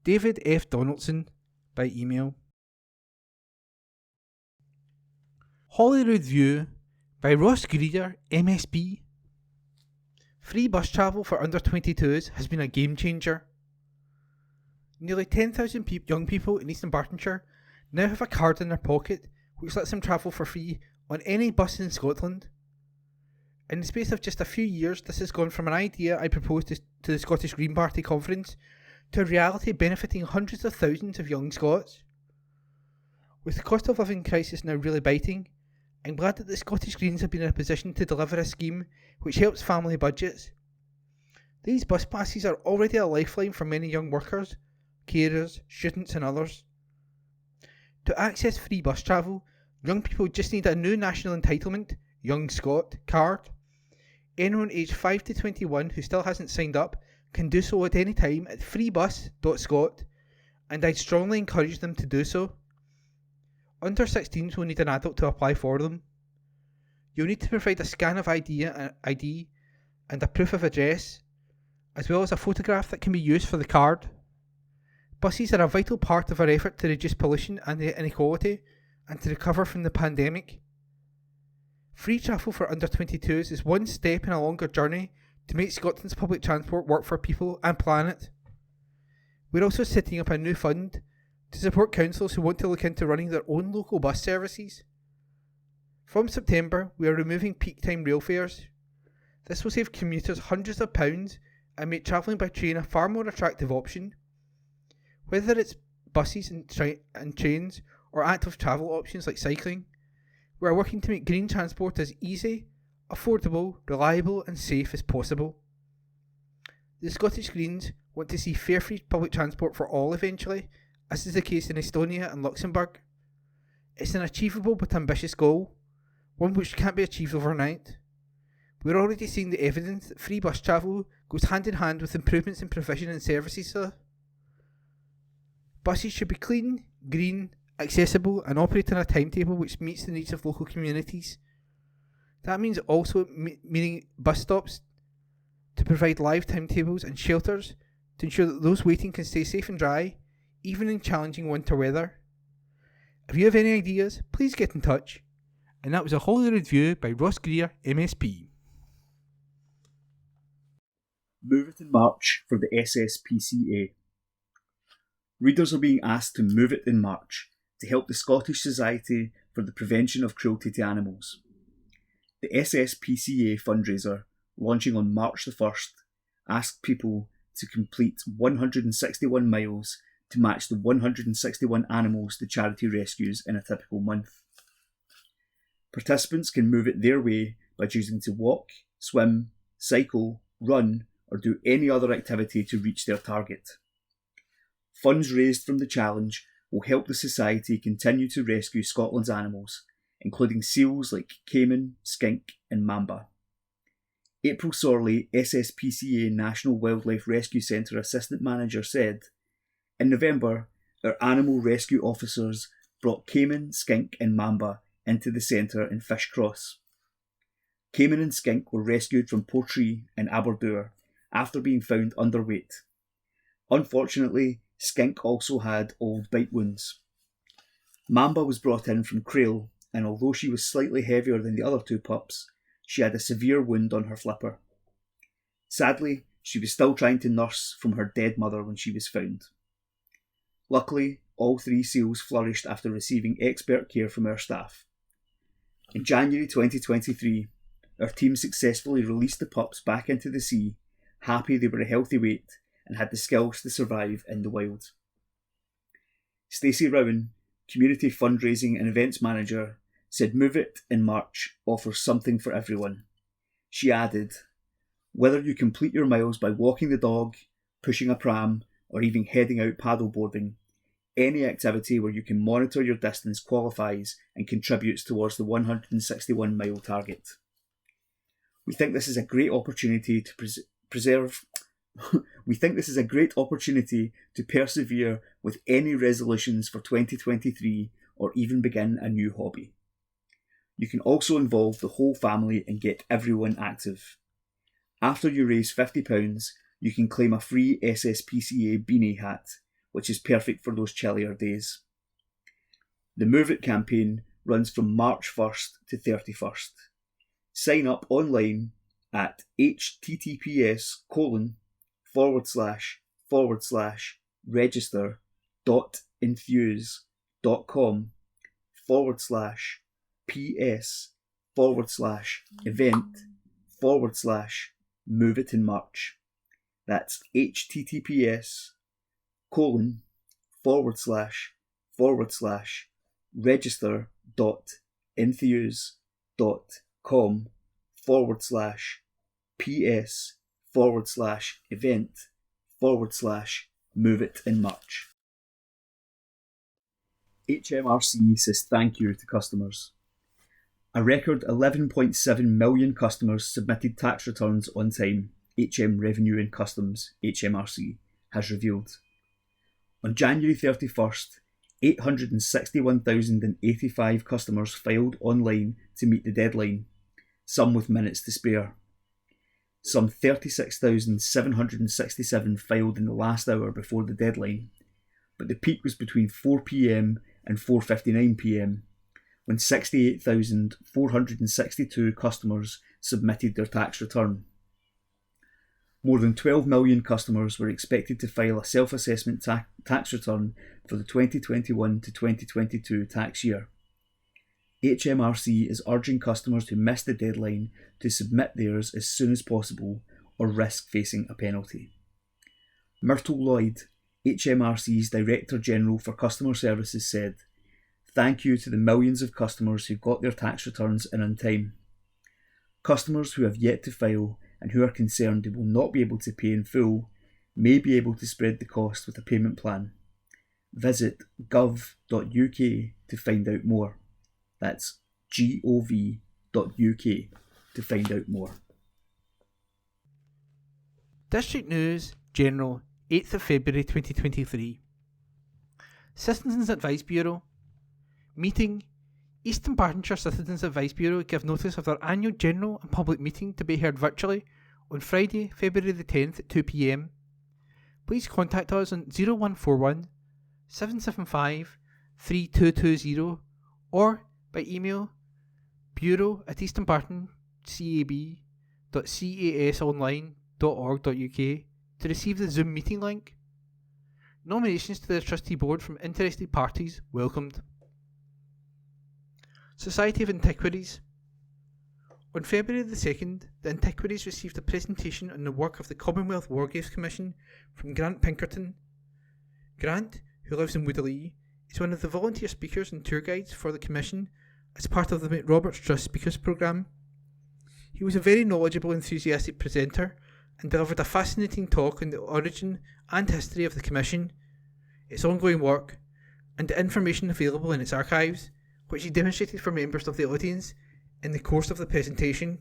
[SPEAKER 3] David F. Donaldson, by email. Holyrood View, by Ross Greeder, MSP. Free bus travel for under 22s has been a game changer. Nearly 10,000 young people in Eastern Bartonshire now have a card in their pocket which lets them travel for free on any bus in Scotland. In the space of just a few years, this has gone from an idea I proposed to the Scottish Green Party conference to a reality benefiting hundreds of thousands of young Scots. With the cost of living crisis now really biting, I'm glad that the Scottish Greens have been in a position to deliver a scheme which helps family budgets. These bus passes are already a lifeline for many young workers, carers, students and others. To access free bus travel, young people just need a new national entitlement, Young Scot, card. Anyone aged 5 to 21 who still hasn't signed up can do so at any time at freebus.scot, and I'd strongly encourage them to do so. Under 16s will need an adult to apply for them. You'll need to provide a scan of ID and a proof of address, as well as a photograph that can be used for the card. Buses are a vital part of our effort to reduce pollution and inequality and to recover from the pandemic. Free travel for under 22s is one step in a longer journey to make Scotland's public transport work for people and planet. We're also setting up a new fund to support councils who want to look into running their own local bus services. From September, we are removing peak time rail fares. This will save commuters hundreds of pounds and make travelling by train a far more attractive option. Whether it's buses and trains or active travel options like cycling, we are working to make green transport as easy, affordable, reliable and safe as possible. The Scottish Greens want to see fare free public transport for all eventually, as is the case in Estonia and Luxembourg. It's an achievable but ambitious goal, one which can't be achieved overnight. We're already seeing the evidence that free bus travel goes hand in hand with improvements in provision and services. Buses should be clean, green, accessible and operate on a timetable which meets the needs of local communities. That means also meaning bus stops to provide live timetables and shelters to ensure that those waiting can stay safe and dry, even in challenging winter weather. If you have any ideas, please get in touch. And that was a Holy Review by Ross Greer, MSP.
[SPEAKER 2] Move it in March for the SSPCA. Readers are being asked to move it in March to help the Scottish Society for the Prevention of Cruelty to Animals. The SSPCA fundraiser, launching on March the 1st, asked people to complete 161 miles to match the 161 animals the charity rescues in a typical month. Participants can move it their way by choosing to walk, swim, cycle, run, or do any other activity to reach their target. Funds raised from the challenge will help the Society continue to rescue Scotland's animals, including seals like caiman, skink and mamba. April Sorley, SSPCA National Wildlife Rescue Centre Assistant Manager said, "In November, our animal rescue officers brought caiman, skink and mamba into the centre in Fish Cross. Caiman and skink were rescued from Portree in Aberdour after being found underweight. Unfortunately, skink also had old bite wounds. Mamba was brought in from Crail, and although she was slightly heavier than the other two pups, she had a severe wound on her flipper. Sadly, she was still trying to nurse from her dead mother when she was found. Luckily, all three seals flourished after receiving expert care from our staff. In January 2023, our team successfully released the pups back into the sea, happy they were a healthy weight and had the skills to survive in the wild." Stacey Rowan, Community Fundraising and Events Manager, said Move It in March offers something for everyone. She added, "Whether you complete your miles by walking the dog, pushing a pram, or even heading out paddleboarding, any activity where you can monitor your distance qualifies and contributes towards the 161 mile target. We think this is a great opportunity to persevere with any resolutions for 2023 or even begin a new hobby. You can also involve the whole family and get everyone active. After you raise £50, you can claim a free SSPCA beanie hat, which is perfect for those chillier days. The Move It campaign runs from March 1st to 31st. Sign up online at https://register.enthuse.com/ps/event/move it in March. That's https://register.enthuse.com/ps/event/move it in March. HMRC says thank you to customers. A record 11.7 million customers submitted tax returns on time, HM Revenue and Customs, HMRC, has revealed. On January 31st, 861,085 customers filed online to meet the deadline, some with minutes to spare. Some 36,767 filed in the last hour before the deadline, but the peak was between 4 p.m. and 4:59 p.m, when 68,462 customers submitted their tax return. More than 12 million customers were expected to file a self-assessment tax return for the 2021 to 2022 tax year. HMRC is urging customers who missed the deadline to submit theirs as soon as possible or risk facing a penalty. Myrtle Lloyd, HMRC's Director General for Customer Services, said, "Thank you to the millions of customers who got their tax returns in on time. Customers who have yet to file and who are concerned they will not be able to pay in full may be able to spread the cost with a payment plan. Visit gov.uk to find out more." That's gov.uk to find out more.
[SPEAKER 3] District News General, 8th of February 2023. Citizens Advice Bureau. Meeting. Eastern Bartonshire Citizens Advice Bureau give notice of their annual general and public meeting to be held virtually on Friday, February the 10th at 2 p.m. Please contact us on 0141 775 3220 or by email bureau@easternbartoncab.casonline.org.uk to receive the Zoom meeting link. Nominations to the trustee board from interested parties welcomed. Society of Antiquaries. On February the 2nd, the Antiquaries received a presentation on the work of the Commonwealth Wargames Commission from Grant Pinkerton. Grant, who lives in Woodley, is one of the volunteer speakers and tour guides for the Commission as part of the McRoberts Trust Speakers Programme. He was a very knowledgeable, enthusiastic presenter and delivered a fascinating talk on the origin and history of the Commission, its ongoing work, and the information available in its archives, which he demonstrated for members of the audience in the course of the presentation.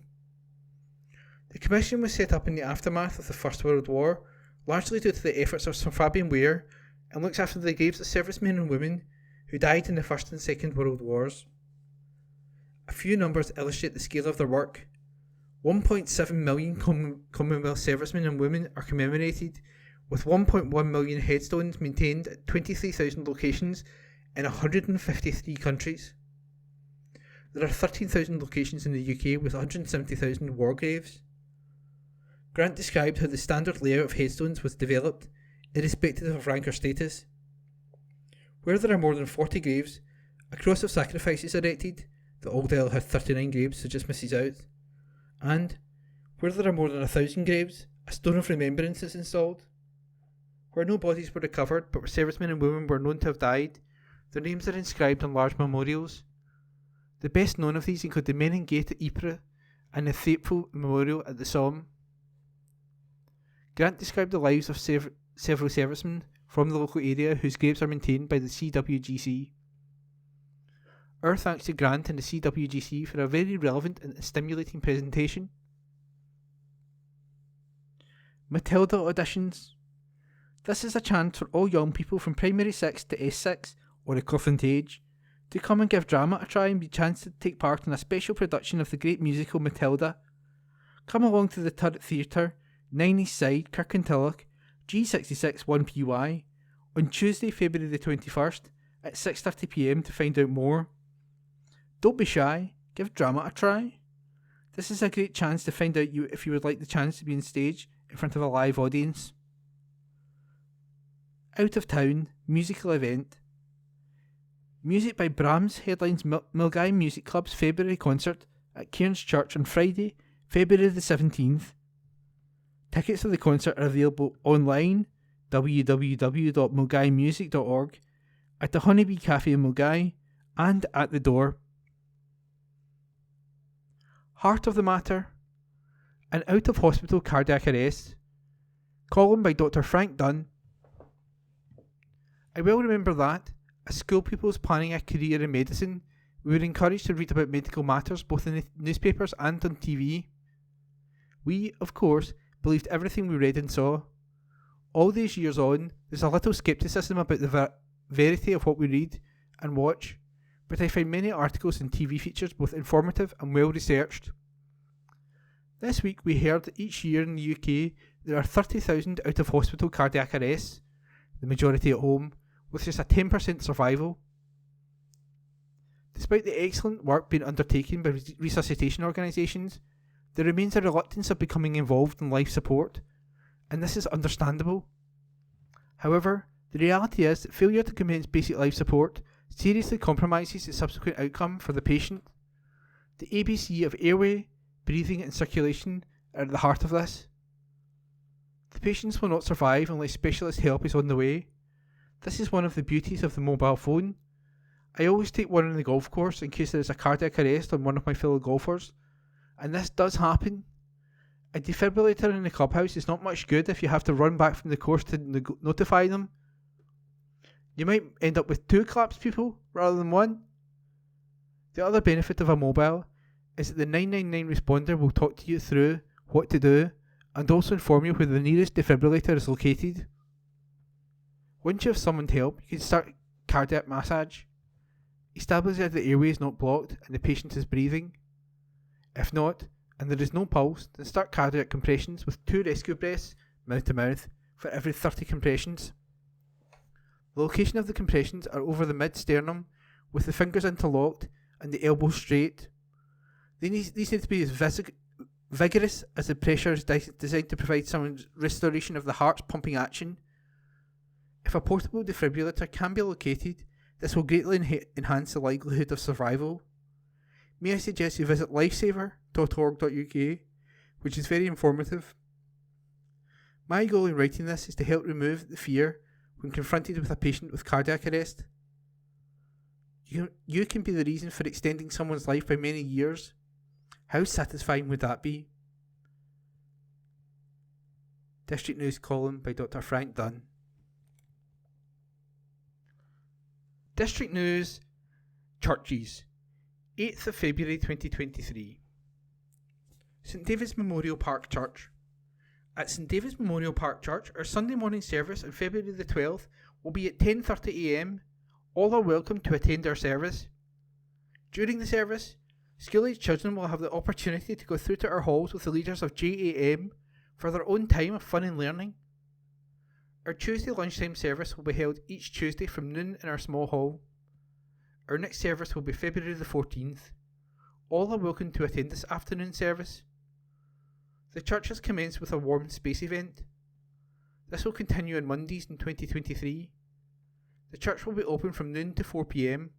[SPEAKER 3] The Commission was set up in the aftermath of the First World War, largely due to the efforts of Sir Fabian Ware, and looks after the graves of servicemen and women who died in the First and Second World Wars. A few numbers illustrate the scale of their work. 1.7 million Commonwealth servicemen and women are commemorated, with 1.1 million headstones maintained at 23,000 locations in 153 countries. There are 13,000 locations in the UK with 170,000 war graves. Grant described how the standard layout of headstones was developed, irrespective of rank or status. Where there are more than 40 graves, a cross of sacrifice is erected. The Oldale had 39 graves, so just misses out. And, where there are more than 1,000 graves, a stone of remembrance is installed. Where no bodies were recovered, but where servicemen and women were known to have died, their names are inscribed on large memorials. The best known of these include the Menin Gate at Ypres and the Faithful Memorial at the Somme. Grant described the lives of several servicemen from the local area whose graves are maintained by the CWGC. Our thanks to Grant and the CWGC for a very relevant and stimulating presentation. Matilda auditions. This is a chance for all young people from Primary 6 to S6 or equivalent age to come and give drama a try and be chanced to take part in a special production of the great musical Matilda. Come along to the Turret Theatre, 9 East Side, Kirkintilloch, G66 1PY, on Tuesday, February the 21st at 6:30 p.m. to find out more. Don't be shy, give drama a try. This is a great chance to find out if you would like the chance to be on stage in front of a live audience. Out of town musical event. Music by Brahms headlines Milngavie Music Club's February concert at Cairns Church on Friday, February the 17th. Tickets for the concert are available online, www.milngaviemusic.org, at the Honeybee Cafe in Milngavie, and at the door. Heart of the Matter. An out-of-hospital cardiac arrest. Column by Dr. Frank Dunn. I well remember that, as school pupils planning a career in medicine, we were encouraged to read about medical matters both in the newspapers and on TV. We, of course, believed everything we read and saw. All these years on, there's a little scepticism about the verity of what we read and watch, but I find many articles and TV features both informative and well researched. This week we heard that each year in the UK there are 30,000 out-of-hospital cardiac arrests, the majority at home, with just a 10% survival. Despite the excellent work being undertaken by resuscitation organisations, there remains a reluctance of becoming involved in life support, and this is understandable. However, the reality is that failure to commence basic life support seriously compromises the subsequent outcome for the patient. The ABC of airway, breathing and circulation are at the heart of this. The patients will not survive unless specialist help is on the way. This is one of the beauties of the mobile phone. I always take one on the golf course in case there is a cardiac arrest on one of my fellow golfers, and this does happen. A defibrillator in the clubhouse is not much good if you have to run back from the course to notify them. You might end up with 2 collapsed people rather than 1. The other benefit of a mobile is that the 999 responder will talk to you through what to do and also inform you where the nearest defibrillator is located. Once you have summoned help, you can start cardiac massage. Establish that the airway is not blocked and the patient is breathing. If not, and there is no pulse, then start cardiac compressions with 2 rescue breaths, mouth to mouth, for every 30 compressions. The location of the compressions are over the mid-sternum, with the fingers interlocked and the elbows straight. These need to be as vigorous as the pressure is designed to provide some restoration of the heart's pumping action. If a portable defibrillator can be located, this will greatly enhance the likelihood of survival. May I suggest you visit lifesaver.org.uk, which is very informative. My goal in writing this is to help remove the fear when confronted with a patient with cardiac arrest. You can be the reason for extending someone's life by many years. How satisfying would that be? District News column by Dr. Frank Dunn. District News Churches, 8th of February 2023. St David's Memorial Park Church. At St David's Memorial Park Church, our Sunday morning service on February the 12th will be at 10:30 a.m. All are welcome to attend our service. During the service, school-aged children will have the opportunity to go through to our halls with the leaders of JAM for their own time of fun and learning. Our Tuesday lunchtime service will be held each Tuesday from noon in our small hall. Our next service will be February the 14th. All are welcome to attend this afternoon service. The church has commenced with a warm space event. This will continue on Mondays in 2023. The church will be open from noon to 4 p.m.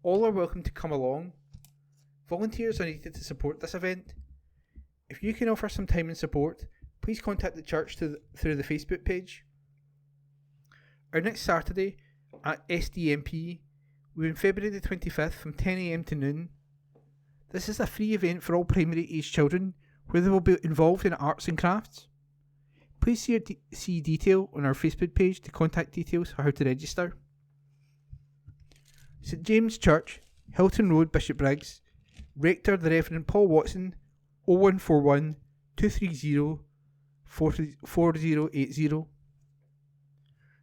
[SPEAKER 3] All are welcome to come along. Volunteers are needed to support this event. If you can offer some time and support, please contact the church through the Facebook page. Our next Saturday at SDMP will be on February the 25th from 10 a.m. to noon. This is a free event for all primary age children where they will be involved in arts and crafts. Please see detail on our Facebook page to contact details for how to register. St James Church, Hilton Road, Bishopbriggs. Rector the Reverend Paul Watson, 0141 230 4080.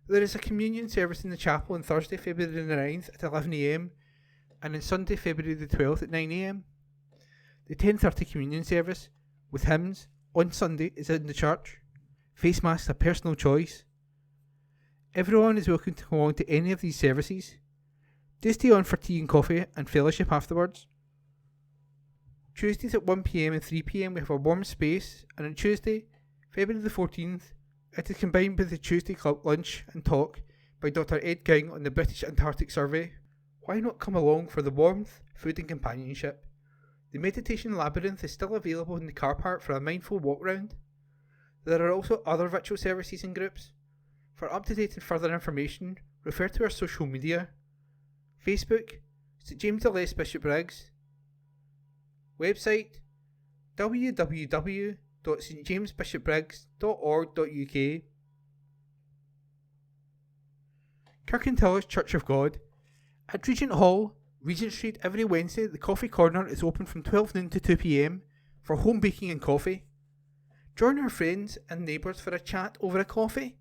[SPEAKER 3] There is a communion service in the chapel on Thursday, February the 9th at 11 a.m. and on Sunday, February the 12th at 9 a.m. The 10:30 communion service with hymns on Sunday is in the church. Face masks are personal choice. Everyone is welcome to come along to any of these services. Do stay on for tea and coffee and fellowship afterwards. Tuesdays at 1pm and 3pm we have a warm space, and on Tuesday, February the 14th, it is combined with the Tuesday Club Lunch and Talk by Dr. Ed King on the British Antarctic Survey. Why not come along for the warmth, food and companionship? The Meditation Labyrinth is still available in the car park for a mindful walk round. There are also other virtual services and groups. For up-to-date and further information, refer to our social media. Facebook, St James the Less Bishopbriggs. Website, www.stjamesbishopbriggs.org.uk. Kirkintilloch Church of God. At Regent Hall, Regent Street, every Wednesday, the coffee corner is open from 12 noon to 2 pm for home baking and coffee. Join our friends and neighbours for a chat over a coffee.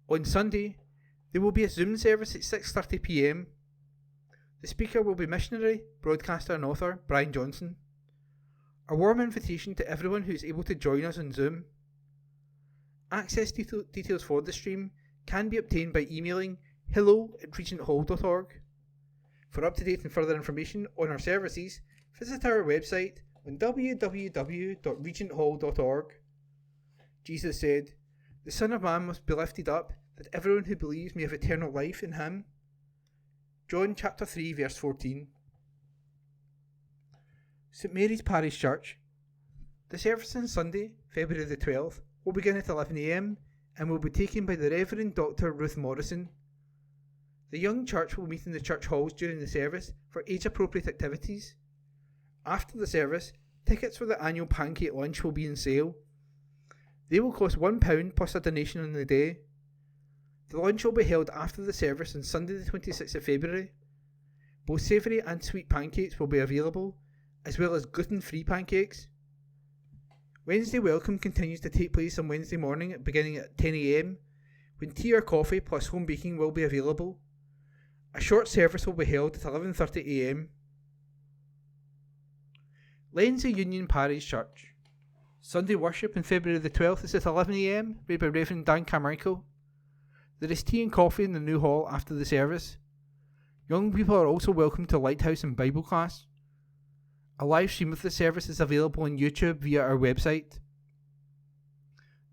[SPEAKER 3] On Sunday, there will be a Zoom service at 6:30 pm. The speaker will be missionary, broadcaster and author Brian Johnson. A warm invitation to everyone who is able to join us on Zoom. Access details for the stream can be obtained by emailing hello@regenthall.org. For up-to-date and further information on our services, visit our website on www.regenthall.org. Jesus said, "The Son of Man must be lifted up, that everyone who believes may have eternal life in him." John chapter 3 verse 14. St Mary's Parish Church. The service on Sunday, February the 12th, will begin at 11 am and will be taken by the Reverend Dr. Ruth Morrison. The young church will meet in the church halls during the service for age-appropriate activities. After the service, tickets for the annual pancake lunch will be on sale. They will cost £1 plus a donation on the day. The lunch will be held after the service on Sunday the 26th of February. Both savoury and sweet pancakes will be available, as well as gluten-free pancakes. Wednesday welcome continues to take place on Wednesday morning beginning at 10 am, when tea or coffee plus home baking will be available. A short service will be held at 11:30 am. Lenzie Union Parish Church. Sunday worship on February the 12th is at 11 am, read by Reverend Dan Carmichael. There is tea and coffee in the new hall after the service. Young people are also welcome to Lighthouse and Bible class. A live stream of the service is available on YouTube via our website.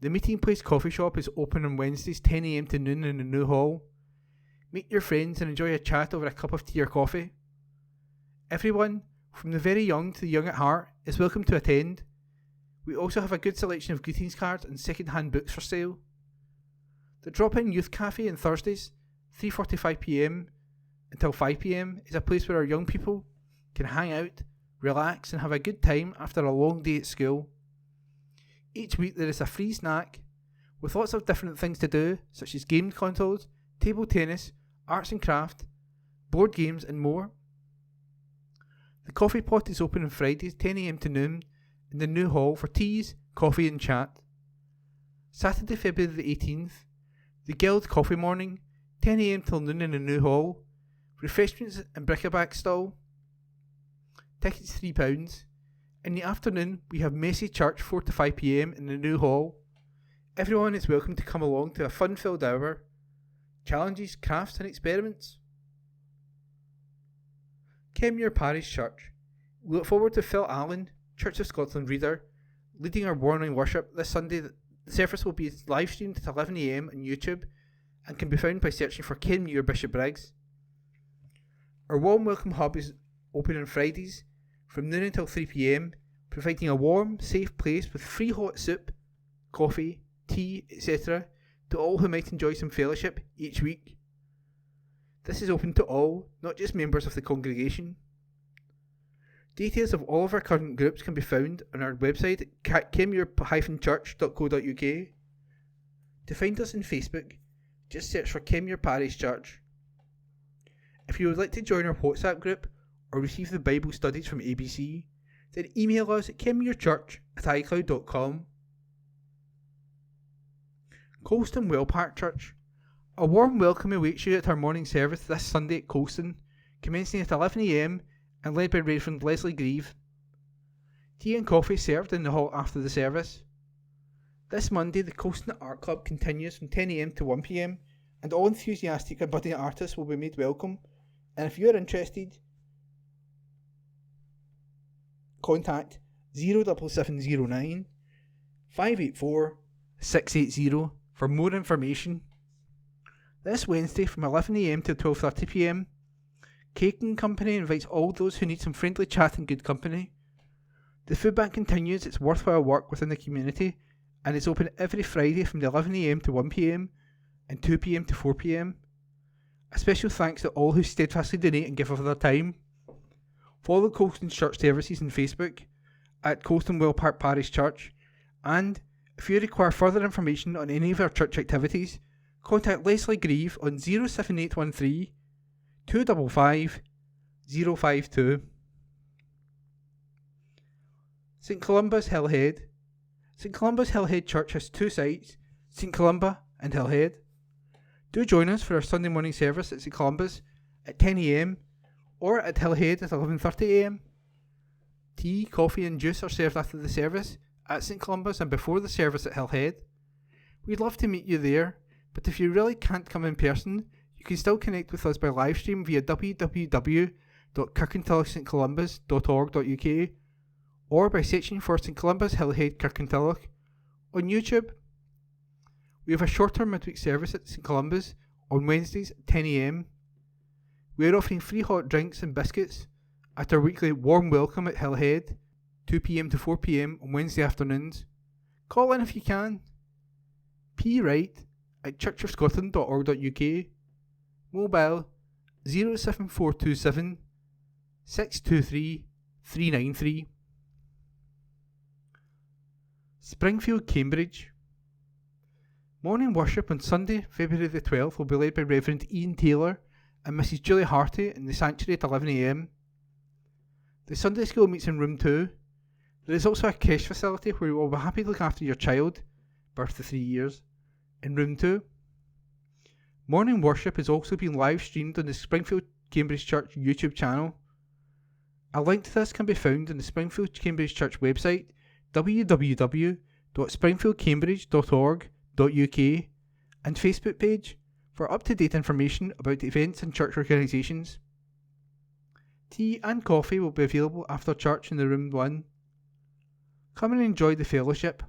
[SPEAKER 3] The Meeting Place Coffee Shop is open on Wednesdays 10 am to noon in the new hall. Meet your friends and enjoy a chat over a cup of tea or coffee. Everyone, from the very young to the young at heart, is welcome to attend. We also have a good selection of greetings cards and second-hand books for sale. The Drop-In Youth Cafe on Thursdays, 3:45 pm until 5 pm, is a place where our young people can hang out, relax and have a good time after a long day at school. Each week there is a free snack with lots of different things to do, such as game consoles, table tennis, arts and craft, board games and more. The coffee pot is open on Fridays 10 am to noon in the new hall for teas, coffee and chat. Saturday, February the 18th, the Guild Coffee Morning, 10 am till noon in the new hall, refreshments and bric-a-brac stall. Tickets £3. In the afternoon we have Messy Church 4 to 5 pm in the new hall. Everyone is welcome to come along to a fun-filled hour. Challenges, crafts and experiments. Kenmure Parish Church. We look forward to Phil Allen, Church of Scotland reader, leading our morning worship this Sunday. The service will be live streamed at 11 am on YouTube and can be found by searching for Kenmure Bishopbriggs. Our warm welcome hub is open on Fridays from noon until 3 pm, providing a warm, safe place with free hot soup, coffee, tea, etc. to all who might enjoy some fellowship each week. This is open to all, not just members of the congregation. Details of all of our current groups can be found on our website at kenmure-church.co.uk. To find us on Facebook, just search for Kenmure Parish Church. If you would like to join our WhatsApp group or receive the Bible studies from ABC, then email us at kenmurechurch@icloud.com. Colston Wellpark Church. A warm welcome awaits you at our morning service this Sunday at Colston, commencing at 11 am and led by Reverend Leslie Grieve. Tea and coffee served in the hall after the service. This Monday the Colston Art Club continues from 10 am to 1 pm and all enthusiastic and budding artists will be made welcome, and if you are interested, contact 07709 584 680 for more information. This Wednesday from 11am to 12:30pm, Cake and Company invites all those who need some friendly chat and good company. The food bank continues its worthwhile work within the community and is open every Friday from 11am to 1pm and 2pm to 4pm. A special thanks to all who steadfastly donate and give of their time. Follow Colston Church Services on Facebook at Colston Well Park Parish Church, and if you require further information on any of our church activities, contact Leslie Grieve on 07813 255 052. St Columba's Hillhead. St Columba's Hillhead Church has two sites, St Columba and Hillhead. Do join us for our Sunday morning service at St Columba's at 10am or at Hillhead at 11:30am. Tea, coffee and juice are served after the service at St Columba's and before the service at Hillhead. We'd love to meet you there, but if you really can't come in person, you can still connect with us by livestream via www.kirkintillochstcolumbus.org.uk or by searching for St Columba's Hillhead Kirkintilloch on YouTube. We have a shorter midweek service at St Columba's on Wednesdays at 10am. We are offering free hot drinks and biscuits at our weekly warm welcome at Hillhead, 2pm to 4pm on Wednesday afternoons. Call in if you can. P. Wright at churchofscotland.org.uk. Mobile 07427 623 393. Springfield, Cambridge. Morning worship on Sunday, February the 12th will be led by Reverend Ian Taylor and Mrs. Julie Harty in the sanctuary at 11am. The Sunday school meets in room 2. There is also a creche facility where we will be happy to look after your child, birth to 3 years, in room 2. Morning worship is also being live streamed on the Springfield Cambridge Church YouTube channel. A link to this can be found on the Springfield Cambridge Church website, www.springfieldcambridge.org.uk, and Facebook page for up-to-date information about events and church organisations. Tea and coffee will be available after church in the room 1. Come and enjoy the fellowship.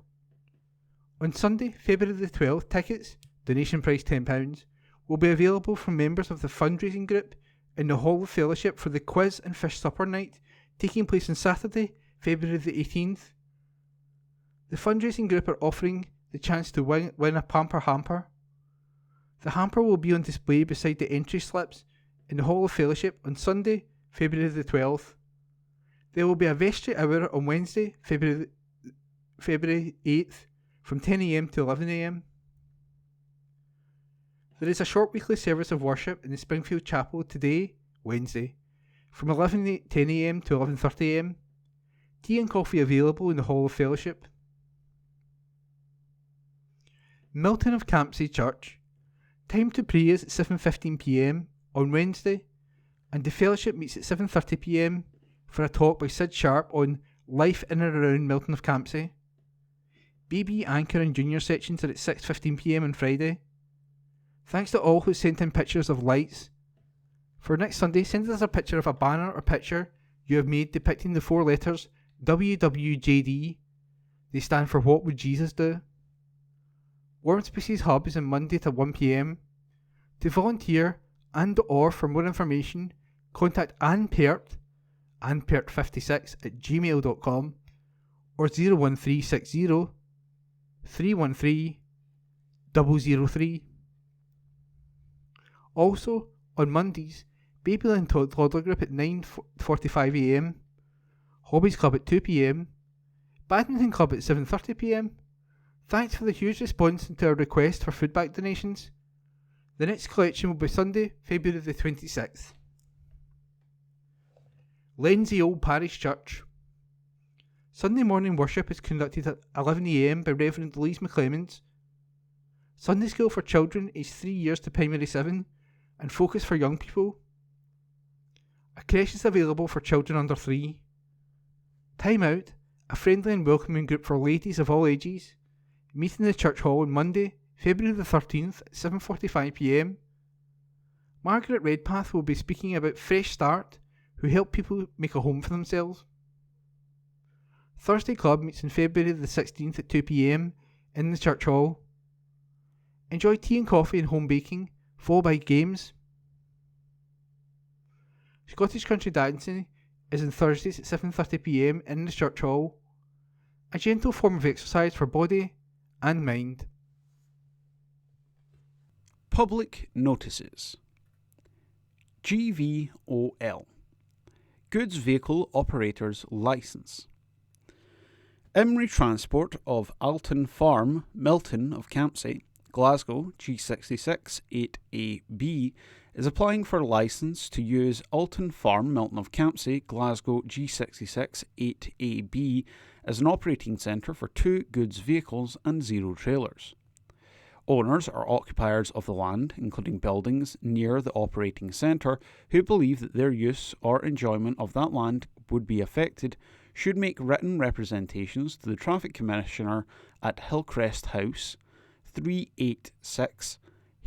[SPEAKER 3] On Sunday, February the 12th, tickets, donation price £10, will be available from members of the fundraising group in the Hall of Fellowship for the quiz and fish supper night taking place on Saturday, February the 18th. The fundraising group are offering the chance to win a Pamper hamper. The hamper will be on display beside the entry slips in the Hall of Fellowship on Sunday, February the 12th. There will be a vestry hour on Wednesday, February 8th from 10am to 11am. There is a short weekly service of worship in the Springfield Chapel today, Wednesday, from 10am to 11:30am. Tea and coffee available in the Hall of Fellowship. Milton of Campsie Church. Time to pray is at 7:15pm on Wednesday, and the fellowship meets at 7:30pm for a talk by Sid Sharp on life in and around Milton of Campsie. BB, Anchor and Junior sections are at 6:15pm on Friday. Thanks to all who sent in pictures of lights. For next Sunday, send us a picture of a banner or picture you have made depicting the 4 letters WWJD. They stand for What Would Jesus Do? Warm Spaces Hub is on Monday to 1pm. To volunteer and or for more information, contact Anne Pert, AnnePert56 at gmail.com or 01360 313 003. Also, on Mondays, Baby and Toddler Group at 9:45am, Hobbies Club at 2pm, Badminton Club at 7:30pm. Thanks for the huge response to our request for food bank donations. The next collection will be Sunday, February the 26th. Lenzie Old Parish Church. Sunday morning worship is conducted at 11am by Reverend Louise McClemens. Sunday school for children aged 3 years to primary 7 and focus for young people. A creche is available for children under 3. Time Out, a friendly and welcoming group for ladies of all ages. Meet in the church hall on Monday, February the 13th at 7:45pm. Margaret Redpath will be speaking about Fresh Start, who help people make a home for themselves. Thursday Club meets on February the 16th at 2 p.m. in the Church Hall. Enjoy tea and coffee and home baking, followed by games. Scottish Country Dancing is on Thursdays at 7:30 p.m. in the Church Hall. A gentle form of exercise for body and mind.
[SPEAKER 5] Public notices. GVOL. Goods Vehicle Operators Licence. Imrie Transport of Alton Farm, Milton of Campsie, Glasgow, G66 8AB, is applying for a licence to use Alton Farm, Milton of Campsie, Glasgow, G66 8AB as an operating centre for 2 goods vehicles and 0 trailers. Owners or occupiers of the land, including buildings near the operating centre, who believe that their use or enjoyment of that land would be affected, should make written representations to the Traffic Commissioner at Hillcrest House, 386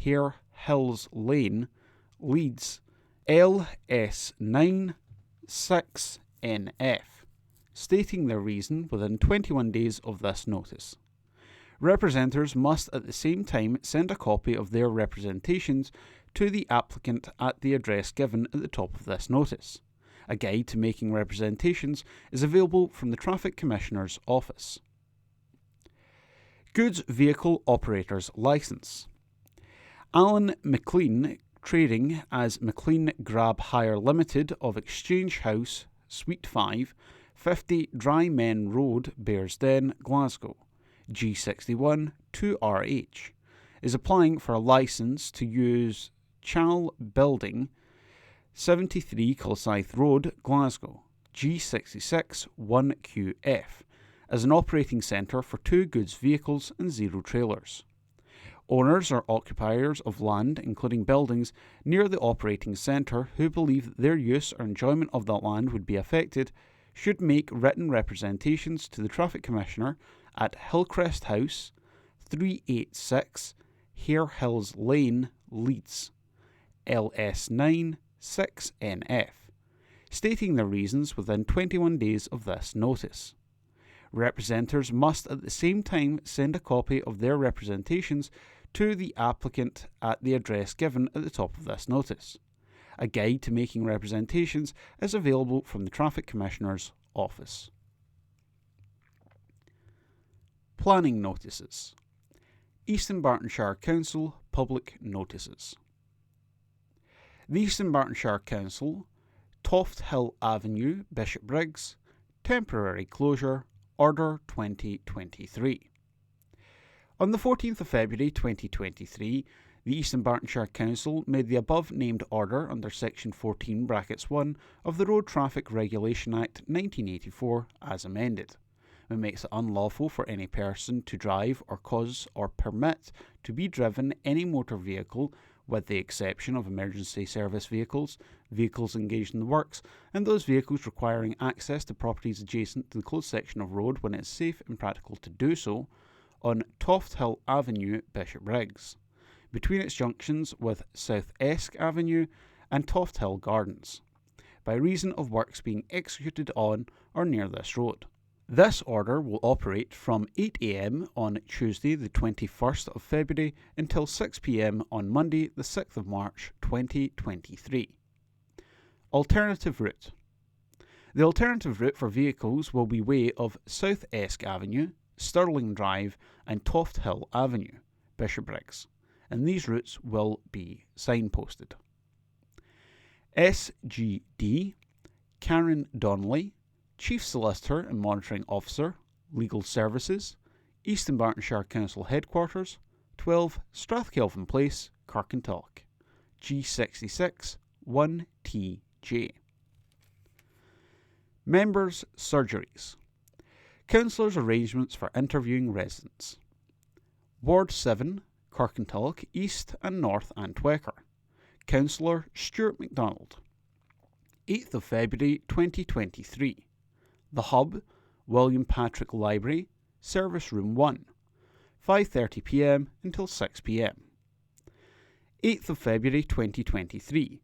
[SPEAKER 5] Hare Hills Lane, Leeds, LS9 6NF, stating their reason within 21 days of this notice. Representers must at the same time send a copy of their representations to the applicant at the address given at the top of this notice. A guide to making representations is available from the Traffic Commissioner's office. Goods Vehicle Operators Licence. Alan McLean, trading as McLean Grab Hire Limited of Exchange House, Suite 5, 50 Dry Men Road, Bearsden, Glasgow, G61 2RH, is applying for a licence to use Chal Building, 73 Kilsyth Road, Glasgow, G66 1QF, as an operating centre for 2 goods vehicles and 0 trailers. Owners or occupiers of land, including buildings, near the operating centre who believe that their use or enjoyment of that land would be affected should make written representations to the Traffic Commissioner at Hillcrest House, 386 Hare Hills Lane, Leeds, LS9 6NF, stating their reasons within 21 days of this notice. Representers must at the same time send a copy of their representations to the applicant at the address given at the top of this notice. A guide to making representations is available from the Traffic Commissioner's office. Planning notices. Eastern Bartonshire Council Public Notices. The Eastern Bartonshire Council, Toft Hill Avenue, Bishopbriggs, temporary closure, Order 2023. On the 14th of February 2023, the Eastern Bartonshire Council made the above-named order under Section 14(1) of the Road Traffic Regulation Act 1984 as amended. It makes it unlawful for any person to drive or cause or permit to be driven any motor vehicle, with the exception of emergency service vehicles, vehicles engaged in the works, and those vehicles requiring access to properties adjacent to the closed section of road when it is safe and practical to do so, on Toft Hill Avenue, Bishopbriggs, between its junctions with South Esk Avenue and Toft Hill Gardens, by reason of works being executed on or near this road. This order will operate from 8 a.m. on Tuesday the 21st of February until 6 p.m. on Monday the 6th of March 2023. Alternative route. The alternative route for vehicles will be way of South Esk Avenue, Stirling Drive and Toft Hill Avenue, Bishopbriggs, and these routes will be signposted. SGD, Karen Donnelly, Chief Solicitor and Monitoring Officer, Legal Services, Eastern Bartonshire Council Headquarters, 12 Strathkelvin Place, Kirkintilloch, G66 1TJ. Members' Surgeries. Councillors' arrangements for interviewing residents. Ward 7, Kirkintilloch, East and North Antwecker. Councillor Stuart MacDonald. 8th of February 2023. The Hub, William Patrick Library, Service Room 1, 5:30 p.m. until 6 p.m. 8th of February 2023.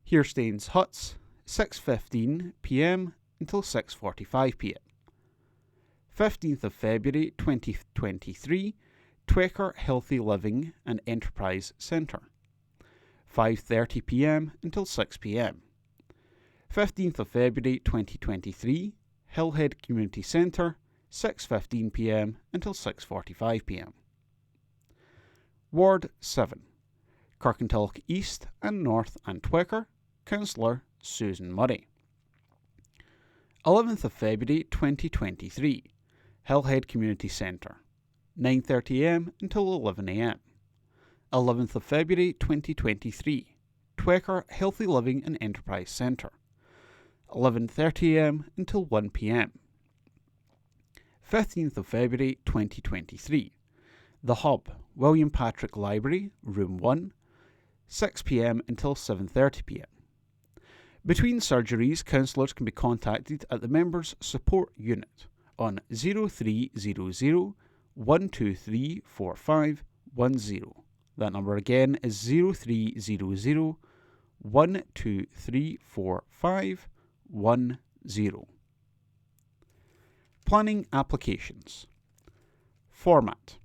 [SPEAKER 5] Hearstains Huts, 6:15 p.m. until 6:45 p.m. 15th of February 2023, Twecker Healthy Living and Enterprise Centre, 5:30 p.m. until 6 p.m. 15th of February 2023, Hillhead Community Centre, 6:15 p.m. until 6:45 p.m. Ward 7, Kirkintilloch East and North and Twecker, Councillor Susan Murray. 11th of February 2023, Hillhead Community Centre, 9:30am until 11am. 11th of February 2023, Twecker Healthy Living and Enterprise Centre, 11:30am until 1pm. 15th of February 2023, The Hub, William Patrick Library, Room 1, 6pm until 7:30pm. Between surgeries, counsellors can be contacted at the Members Support Unit on 0300 123 4510. That number again is 0300 123 4510. Planning applications. Format: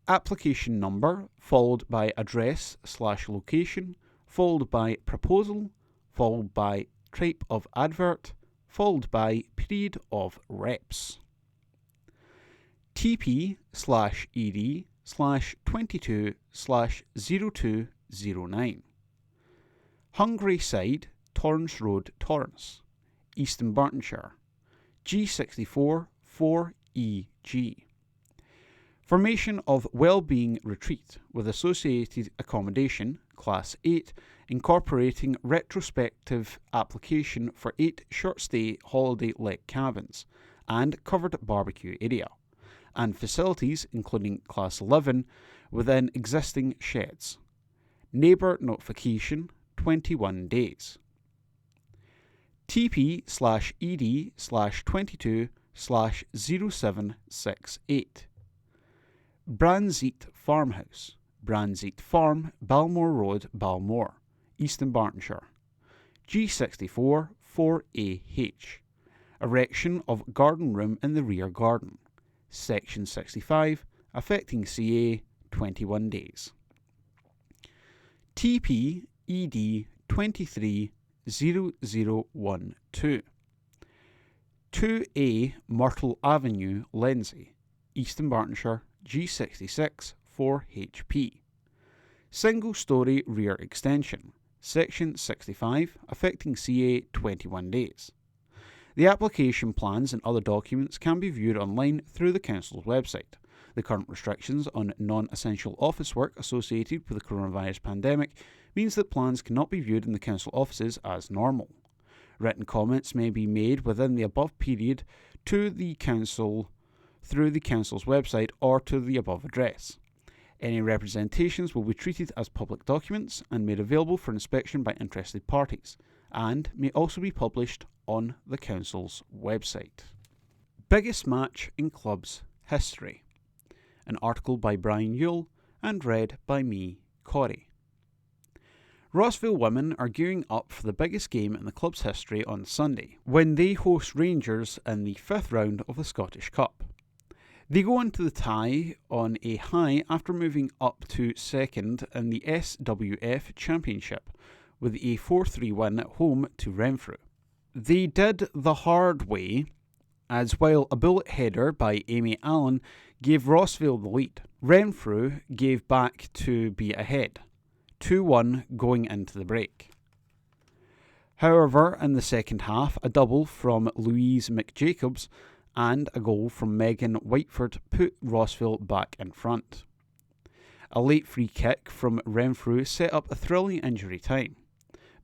[SPEAKER 5] application number followed by address/location, followed by proposal, followed by type of advert, followed by period of reps. TP/ED/22/0209. Hungary Side, Torrance Road, Torrance, Eastern Bartonshire, G64 4EG. Formation of Wellbeing Retreat with associated accommodation, Class 8, incorporating retrospective application for 8 short-stay holiday let cabins and covered barbecue area, and facilities including Class 11 within existing sheds. Neighbour notification, 21 days. TP/ED/22/0768. Branzeet Farmhouse, Branzeet Farm, Balmore Road, Balmore, Eastern Bartonshire, G64 4AH. Erection of garden room in the rear garden, Section 65, affecting CA, 21 days. TP/ED/23/0012. 2A Myrtle Avenue, Lenzie, Eastern Bartonshire, G66 4HP. Single-storey rear extension, Section 65, affecting CA, 21 days. The application plans and other documents can be viewed online through the Council's website. The current restrictions on non-essential office work associated with the coronavirus pandemic means that plans cannot be viewed in the Council offices as normal. Written comments may be made within the above period to the Council through the Council's website or to the above address. Any representations will be treated as public documents and made available for inspection by interested parties, and may also be published on the Council's website. Biggest match in club's history. An article by Brian Yule and read by me, Corey. Rossville women are gearing up for the biggest game in the club's history on Sunday, when they host Rangers in the 5th round of the Scottish Cup. They go into the tie on a high after moving up to 2nd in the SWF Championship, with a 4-3 win at home to Renfrew. They did the hard way, as while a bullet header by Amy Allen gave Rossville the lead, Renfrew gave back to be ahead, 2-1 going into the break. However, in the second half, a double from Louise McJacobs and a goal from Megan Whiteford put Rossville back in front. A late free kick from Renfrew set up a thrilling injury time,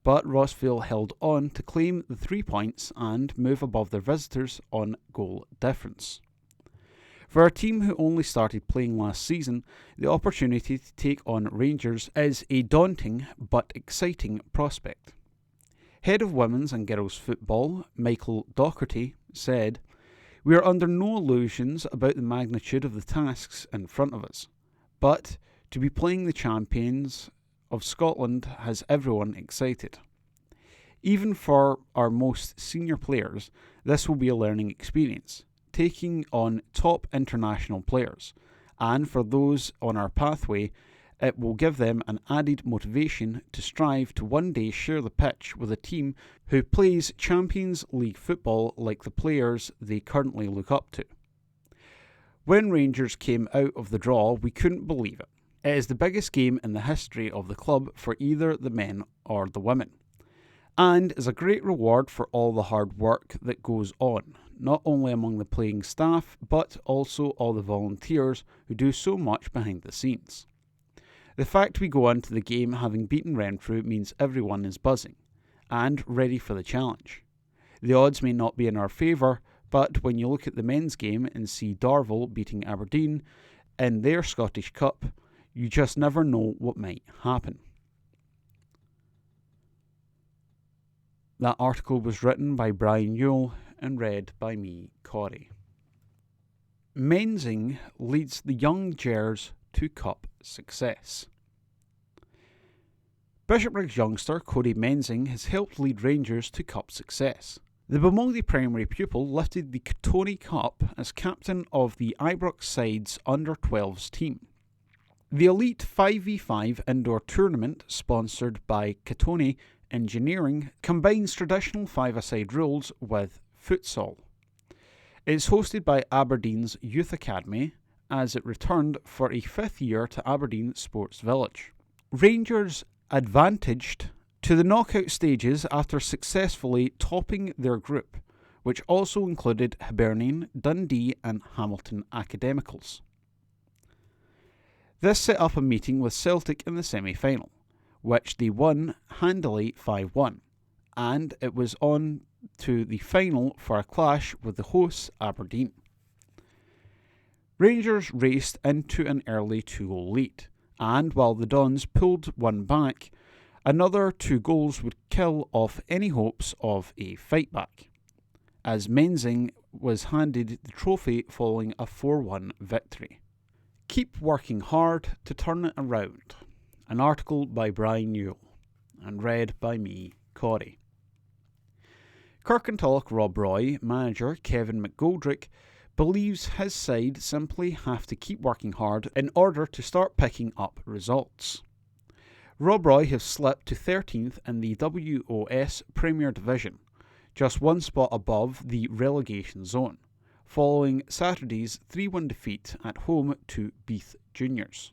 [SPEAKER 5] but Rossville held on to claim the 3 points and move above their visitors on goal difference. For a team who only started playing last season, the opportunity to take on Rangers is a daunting but exciting prospect. Head of Women's and Girls Football, Michael Docherty, said, "We are under no illusions about the magnitude of the tasks in front of us, but to be playing the champions of Scotland has everyone excited. Even for our most senior players, this will be a learning experience. taking on top international players, and for those on our pathway, it will give them an added motivation to strive to one day share the pitch with a team who plays Champions League football like the players they currently look up to. When Rangers came out of the draw, we couldn't believe it. It is the biggest game in the history of the club for either the men or the women, and is a great reward for all the hard work that goes on, not only among the playing staff, but also all the volunteers who do so much behind the scenes. The fact we go into the game having beaten Renfrew means everyone is buzzing and ready for the challenge. The odds may not be in our favour, but when you look at the men's game and see Darvel beating Aberdeen in their Scottish Cup, you just never know what might happen. That article was written by Brian Yule and read by me, Corey. Menzing leads the young Gers to cup success. Bishopbriggs youngster Cody Menzing has helped lead Rangers to cup success. The Beaumonde primary pupil lifted the Catoni Cup as captain of the Ibrox side's under-12s team. The elite 5v5 indoor tournament, sponsored by Catoni Engineering, combines traditional five-a-side rules with futsal. It is hosted by Aberdeen's Youth Academy, as it returned for a fifth year to Aberdeen Sports Village. Rangers advantaged to the knockout stages after successfully topping their group, which also included Hibernian, Dundee and Hamilton Academicals. This set up a meeting with Celtic in the semi-final, which they won handily 5-1, and it was on to the final for a clash with the hosts Aberdeen. Rangers raced into an early 2-goal lead, and while the Dons pulled one back, another 2 goals would kill off any hopes of a fight back, as Menzing was handed the trophy following a 4-1 victory. Keep working hard to turn it around. An article by Brian Yule, and read by me, Corey. Kirkintilloch Rob Roy manager Kevin McGoldrick believes his side simply have to keep working hard in order to start picking up results. Rob Roy have slipped to 13th in the WOS Premier Division, just one spot above the relegation zone, following Saturday's 3-1 defeat at home to Beath Juniors.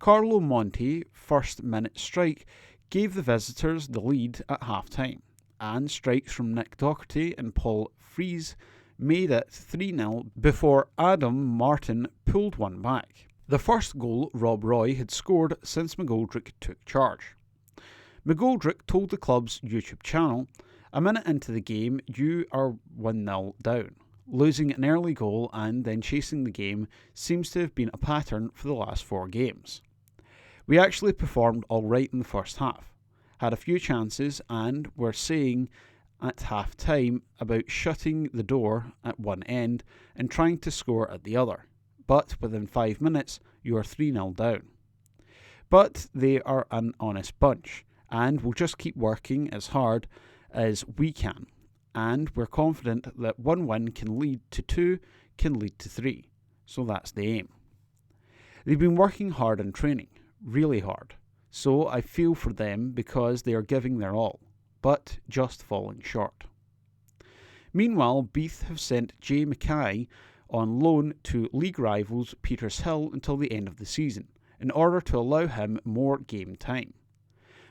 [SPEAKER 5] Carlo Monti, first-minute strike, gave the visitors the lead at half-time, and strikes from Nick Docherty and Paul Fries made it 3-0 before Adam Martin pulled one back. The first goal Rob Roy had scored since McGoldrick took charge. McGoldrick told the club's YouTube channel, "A minute into the game, you are 1-0 down. Losing an early goal and then chasing the game seems to have been a pattern for the last 4 games. We actually performed alright in the first half, had a few chances and were saying at half time about shutting the door at one end and trying to score at the other. But within 5 minutes, you are 3-0 down. But they are an honest bunch, and we'll just keep working as hard as we can. And we're confident that 1 win can lead to 2, can lead to 3. So that's the aim. They've been working hard in training, really hard. So I feel for them because they are giving their all, but just falling short." Meanwhile, Beath have sent Jay Mackay on loan to league rivals Petershill until the end of the season, in order to allow him more game time.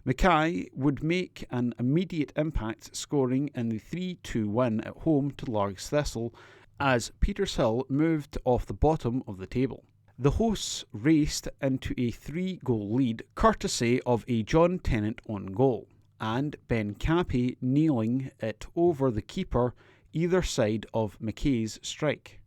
[SPEAKER 5] Mackay would make an immediate impact, scoring in the 3-2 win at home to Largs Thistle as Petershill moved off the bottom of the table. The hosts raced into a 3-goal lead courtesy of a John Tennant own goal, and Ben Cappy kneeling it over the keeper either side of Mackay's strike.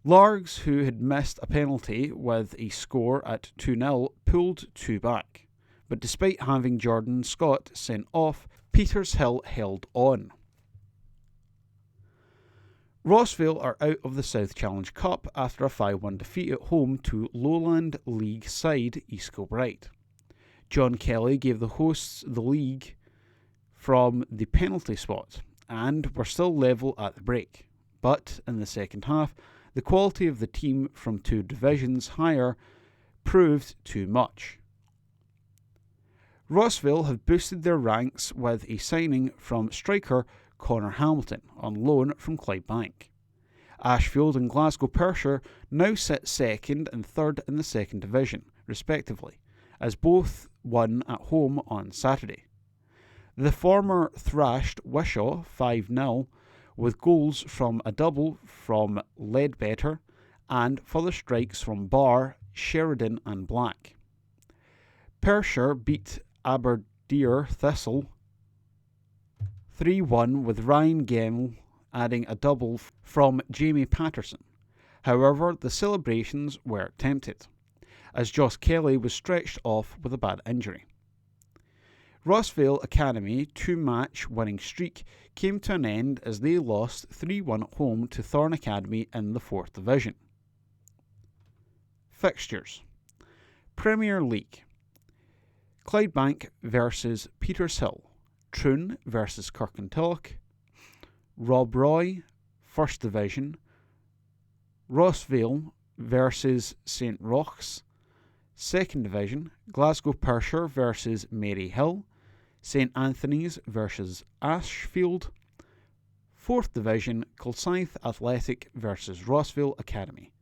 [SPEAKER 5] Largs, who had missed a penalty with a score at 2-0, pulled 2 back, but despite having Jordan Scott sent off, Petershill held on. Rossvale are out of the South Challenge Cup after a 5-1 defeat at home to Lowland League side East Kilbride. John Kelly gave the hosts the league from the penalty spot, and were still level at the break. But in the second half, the quality of the team from 2 divisions higher proved too much. Rossvale have boosted their ranks with a signing from striker Connor Hamilton on loan from Clydebank. Ashfield and Glasgow Pershore now sit 2nd and 3rd in the 2nd Division, respectively, as both won at home on Saturday. The former thrashed Wishaw 5-0 with goals from a double from Ledbetter and further strikes from Barr, Sheridan and Black. Pershore beat Aberdeen Thistle 3-1 with Ryan Gemmell adding a double from Jamie Patterson. However, the celebrations were tempted, as Joss Kelly was stretched off with a bad injury. Rossvale Academy 2-match winning streak came to an end as they lost 3-1 at home to Thorn Academy in the 4th Division. Fixtures: Premier League: Clydebank versus Petershill, Troon versus Kirkintilloch, Rob Roy, 1st Division, Rossvale versus St Rochs, 2nd Division, Glasgow Pershore versus Maryhill, St Anthony's versus Ashfield, 4th Division, Kilsyth Athletic versus Rossvale Academy,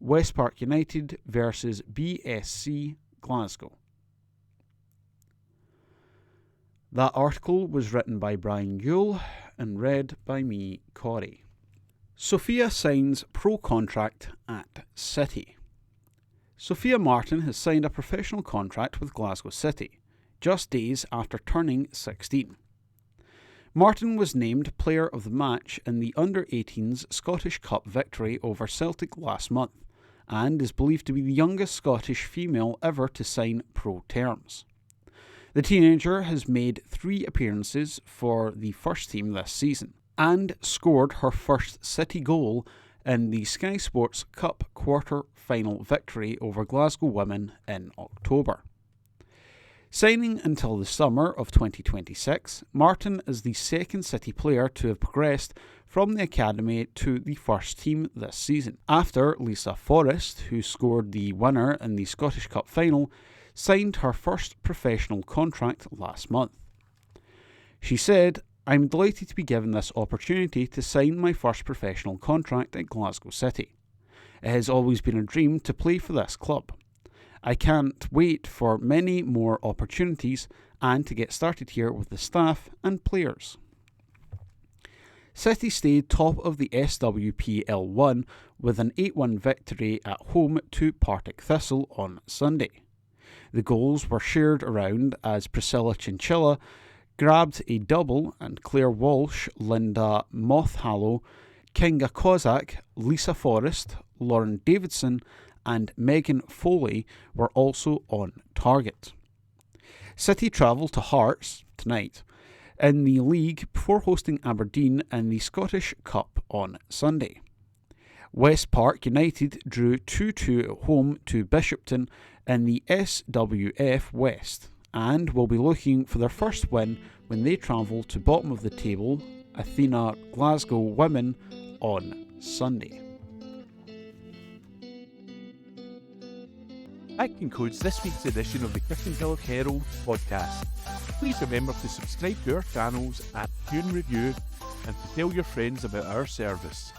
[SPEAKER 5] West Park United versus BSC Glasgow. That article was written by Brian Yule and read by me, Corey. Sophia signs pro contract at City. Sophia Martin has signed a professional contract with Glasgow City, just days after turning 16. Martin was named Player of the Match in the Under-18s Scottish Cup victory over Celtic last month, and is believed to be the youngest Scottish female ever to sign pro terms. The teenager has made 3 appearances for the first team this season, and scored her first City goal in the Sky Sports Cup quarter-final victory over Glasgow Women in October. Signing until the summer of 2026, Martin is the 2nd City player to have progressed from the academy to the first team this season, after Lisa Forrest, who scored the winner in the Scottish Cup final, signed her first professional contract last month. She said, "I'm delighted to be given this opportunity to sign my first professional contract at Glasgow City. It has always been a dream to play for this club. I can't wait for many more opportunities and to get started here with the staff and players." City stayed top of the SWPL 1 with an 8-1 victory at home to Partick Thistle on Sunday. The goals were shared around as Priscilla Chinchilla grabbed a double and Claire Walsh, Linda Mothhallow, Kinga Kozak, Lisa Forrest, Lauren Davidson and Megan Foley were also on target. City travel to Hearts tonight in the league before hosting Aberdeen in the Scottish Cup on Sunday. West Park United drew 2-2 at home to Bishopton in the SWF West and will be looking for their first win when they travel to bottom of the table Athena Glasgow Women on Sunday.
[SPEAKER 1] That concludes this week's edition of the Kirkintilloch Herald podcast. Please remember to subscribe to our channels at Tune Review and to tell your friends about our service.